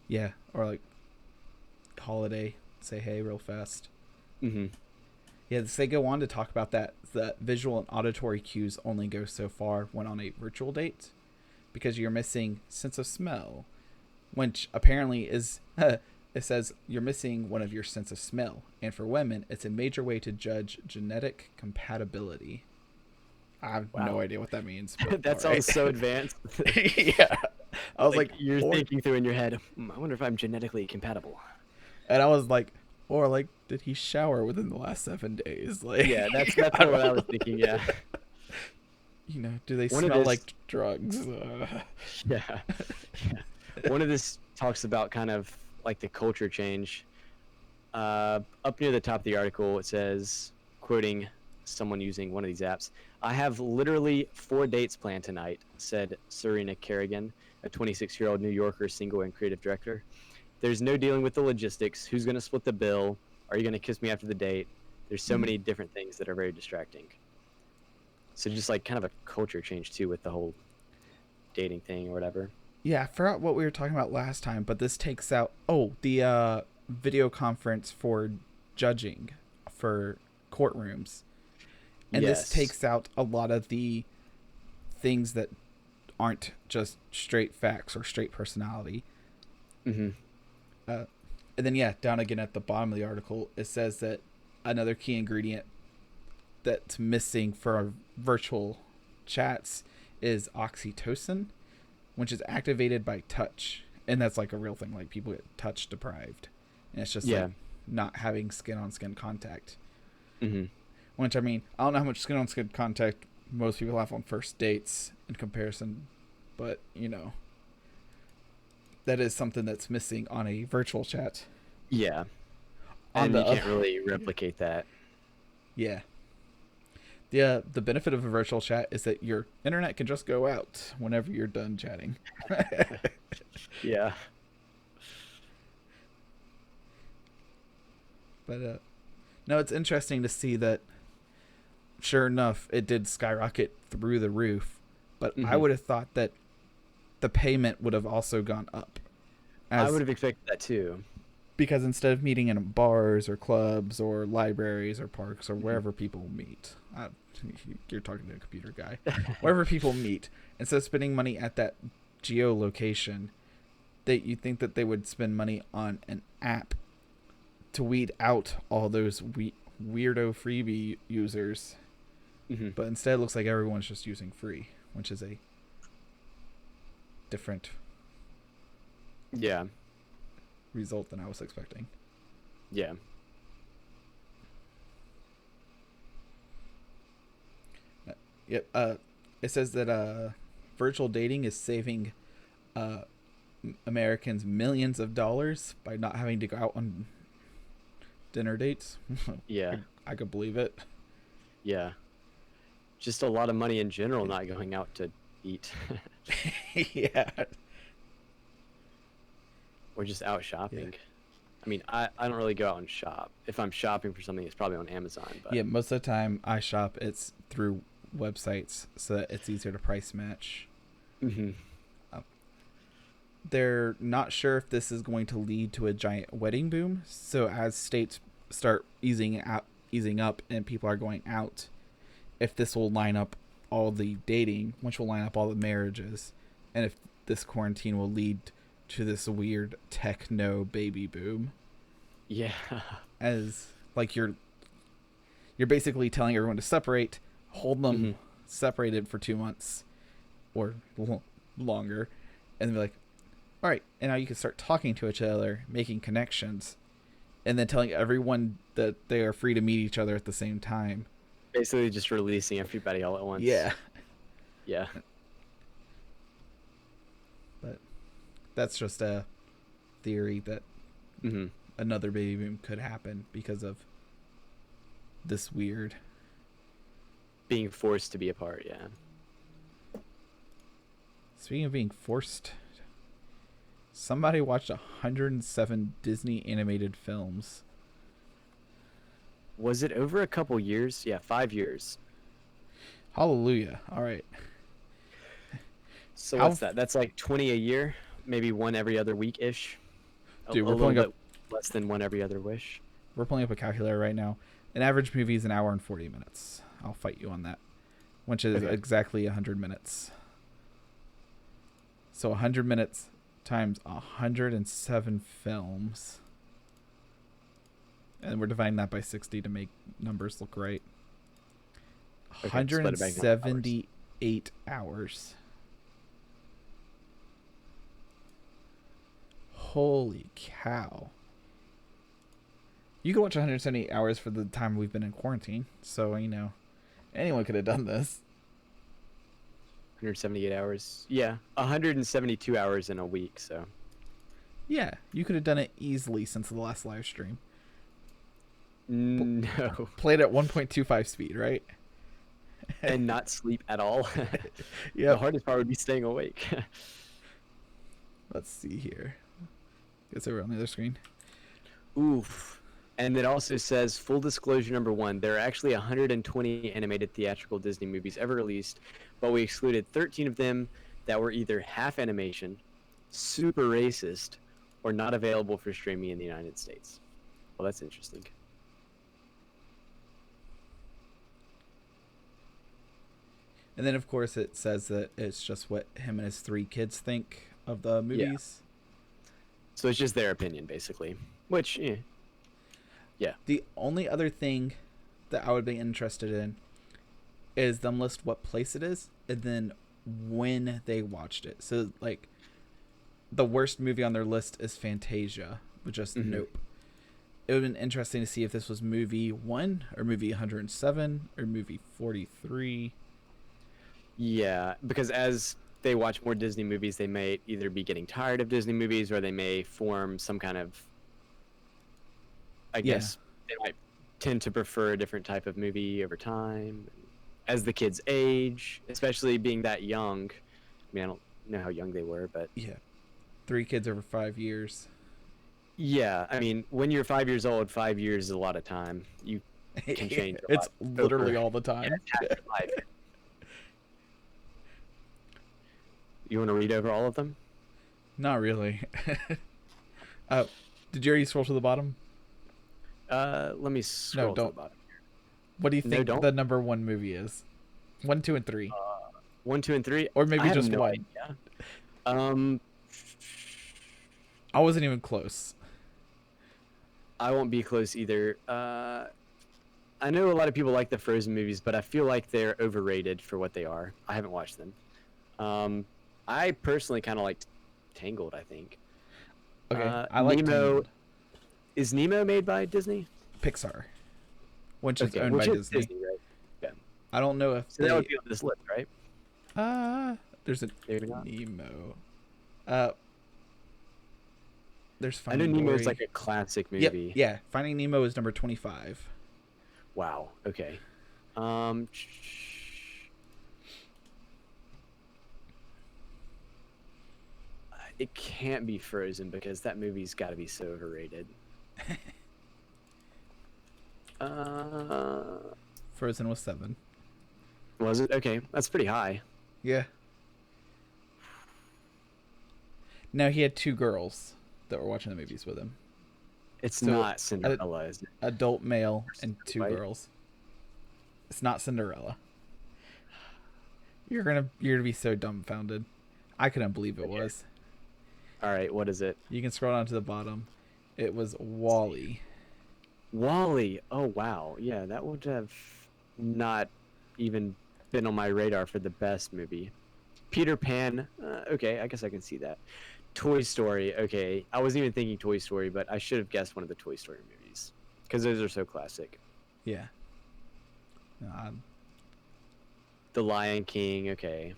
yeah, or like holiday, say hey real fast. Mm-hmm. Yeah, they go on to talk about that visual and auditory cues only go so far when on a virtual date, because you're missing sense of smell, which apparently is it says you're missing one of your sense of smell, and for women, it's a major way to judge genetic compatibility. I have no idea what that means. But That sounds so advanced. Yeah, I was like you're thinking through in your head, I wonder if I'm genetically compatible. And I was like, or like, did he shower within the last 7 days? Like, Yeah, that's what I was thinking. Yeah. You know, do they smell like drugs? Yeah. One of this talks about kind of like the culture change. Up near the top of the article, it says, quoting someone using one of these apps, "I have literally 4 dates planned tonight," said Serena Kerrigan, a 26-year-old New Yorker single and creative director. "There's no dealing with the logistics. Who's going to split the bill? Are you going to kiss me after the date?" There's so many different things that are very distracting. So just like kind of a culture change too with the whole dating thing or whatever. Yeah, I forgot what we were talking about last time, but this takes out the video conference for judging for courtrooms. And Yes. this takes out a lot of the things that aren't just straight facts or straight personality. Mm-hmm. And then, yeah, down again at the bottom of the article, it says that another key ingredient that's missing for our virtual chats is oxytocin, which is activated by touch. And that's like a real thing. Like, people get touch deprived. And it's just like not having skin-on-skin contact. Mm-hmm. Which, I mean, I don't know how much skin-on-skin contact most people have on first dates in comparison. But, you know, that is something that's missing on a virtual chat. Yeah. And you can't really replicate that. Yeah. The benefit of a virtual chat is that your internet can just go out whenever you're done chatting. Yeah. But no, it's interesting to see that, sure enough, it did skyrocket through the roof. But I would have thought that the payment would have also gone up. I would have expected that too. Because instead of meeting in bars or clubs or libraries or parks or wherever people meet, you're talking to a computer guy, wherever people meet, instead of spending money at that geolocation, that you think that they would spend money on an app to weed out all those weirdo freebie users. Mm-hmm. But instead it looks like everyone's just using free, which is a different result than I was expecting. Yeah. Yep. It says that virtual dating is saving Americans millions of dollars by not having to go out on dinner dates. Yeah. I could believe it. Yeah. Just a lot of money in general not going out to eat. Yeah. Or just out shopping. Yeah. I mean, I don't really go out and shop. If I'm shopping for something, it's probably on Amazon. But Yeah, most of the time I shop, it's through websites so that it's easier to price match. Mm-hmm. They're not sure if this is going to lead to a giant wedding boom. So as states start easing up and people are going out, if this will line up all the dating, which will line up all the marriages, and if this quarantine will lead to this weird techno baby boom. Yeah. As like you're basically telling everyone to separate, hold them separated for 2 months or longer, and be like, all right, and now you can start talking to each other, making connections, and then telling everyone that they are free to meet each other at the same time. Basically just releasing everybody all at once. Yeah. Yeah. But that's just a theory that another baby boom could happen because of this weird being forced to be apart. Yeah. Speaking of being forced, somebody watched 107 Disney animated films. Was it over a couple years? Yeah, 5 years. Hallelujah. All right. So what's that? That's like 20 a year, maybe one every other week-ish. Dude, we're pulling up less than one every other wish. We're pulling up a calculator right now. An average movie is an hour and 40 minutes. I'll fight you on that, which is exactly 100 minutes. So 100 minutes times 107 films. And we're dividing that by 60 to make numbers look right. Okay, 178 hours. Holy cow. You could watch 178 hours for the time we've been in quarantine. So, anyone could have done this. 178 hours. Yeah, 172 hours in a week, so. Yeah, you could have done it easily since the last live stream. No. Played at 1.25 speed, right? And not sleep at all. Yeah. The hardest part would be staying awake. Let's see here. Guess over on the other screen. Oof. And it also says, full disclosure number 1, there are actually 120 animated theatrical Disney movies ever released, but we excluded 13 of them that were either half animation, super racist, or not available for streaming in the United States. Well, that's interesting. And then, of course, it says that it's just what him and his 3 kids think of the movies. Yeah. So it's just their opinion, basically. Which, yeah. The only other thing that I would be interested in is them list what place it is and then when they watched it. So, like, the worst movie on their list is Fantasia, with just Nope. It would have been interesting to see if this was movie 1 or movie 107 or movie 43. Yeah, because as they watch more Disney movies, they may either be getting tired of Disney movies or they may form some kind of, I guess, they might tend to prefer a different type of movie over time. As the kids age, especially being that young. I mean, I don't know how young they were, but... Yeah. 3 kids over 5 years. Yeah, I mean, when you're 5 years old, 5 years is a lot of time. You can change a lot. It's literally all the time. Yeah, it's half your life. You want to read over all of them? Not really. Did you already scroll to the bottom? Let me scroll to the bottom. What do you think the number 1 movie is? 1, 2, and 3. 1, 2, and 3, or maybe I just have no 1. Idea. I wasn't even close. I won't be close either. I know a lot of people like the Frozen movies, but I feel like they're overrated for what they are. I haven't watched them. I personally kind of like Tangled, I think. Okay, I like Nemo. Tangled. Is Nemo made by Disney? Pixar, which is owned by Disney. Right? Yeah. I don't know if that would be on this list, right? There's a Nemo. There's Finding I know Nemo is Dory. like a classic movie. Yeah. Finding Nemo is number 25. Wow. Okay. It can't be Frozen because that movie's got to be so overrated. Frozen was 7. Was it? Okay, that's pretty high. Yeah. Now he had 2 girls that were watching the movies with him. It's not Cinderella, is it? Adult male and 2 girls. It's not Cinderella. You're gonna be so dumbfounded. I couldn't believe it was. All right, what is it? You can scroll down to the bottom. It was WALL-E. WALL-E. Oh wow, yeah, that would have not even been on my radar for the best movie. Peter Pan. Okay, I guess I can see that. Toy Story. Okay, I wasn't even thinking Toy Story, but I should have guessed one of the Toy Story movies because those are so classic. Yeah. The Lion King. Okay.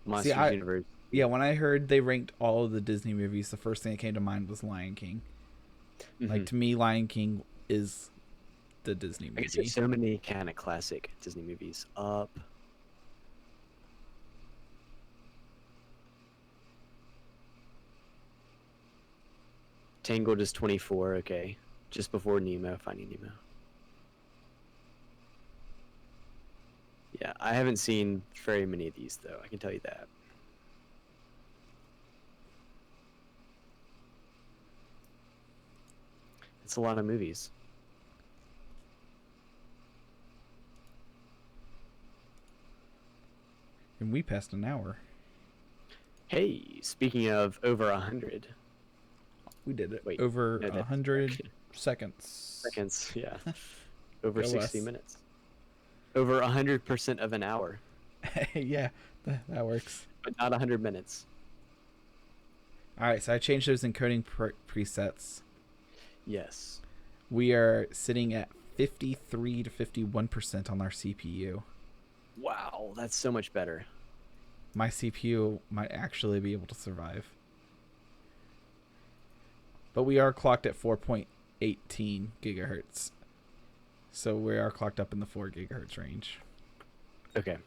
Monsters Universe. Yeah, when I heard they ranked all of the Disney movies, the first thing that came to mind was Lion King. Mm-hmm. Like, to me, Lion King is the Disney movie. I guess there's so many kind of classic Disney movies. Up. Tangled is 24, okay. Just before Nemo, Finding Nemo. Yeah, I haven't seen very many of these, though. I can tell you that. It's a lot of movies. And we passed an hour. Hey, speaking of over 100 We did it. Wait, Over no, that's 100 seconds. seconds, yeah. Over Go 60 us. minutes. Over 100% of an hour, Yeah, that works. but not 100 minutes. All right, so I changed those encoding presets. Yes. We are sitting at 53 to 51% on our CPU. Wow, that's so much better. My CPU might actually be able to survive. But we are clocked at 4.18 gigahertz. So we are clocked up in the 4 gigahertz range. Okay.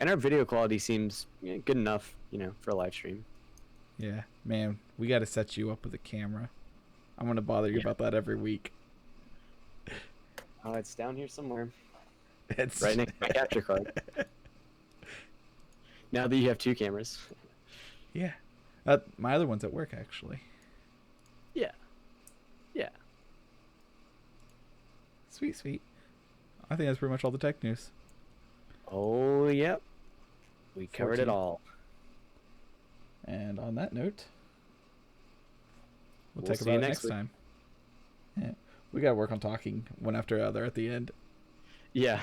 And our video quality seems good enough, for a live stream. Yeah, man, we got to set you up with a camera. I'm going to bother you about that every week. Oh, it's down here somewhere. It's Right next to my capture card. Now that you have 2 cameras. Yeah. My other one's at work, actually. Yeah. Yeah. Sweet, sweet. I think that's pretty much all the tech news. Oh, yep. We covered it 14. all. And on that note, we'll We'll talk see you about it next next week. time. Yeah. We got to work on talking one after the other at the end. Yeah.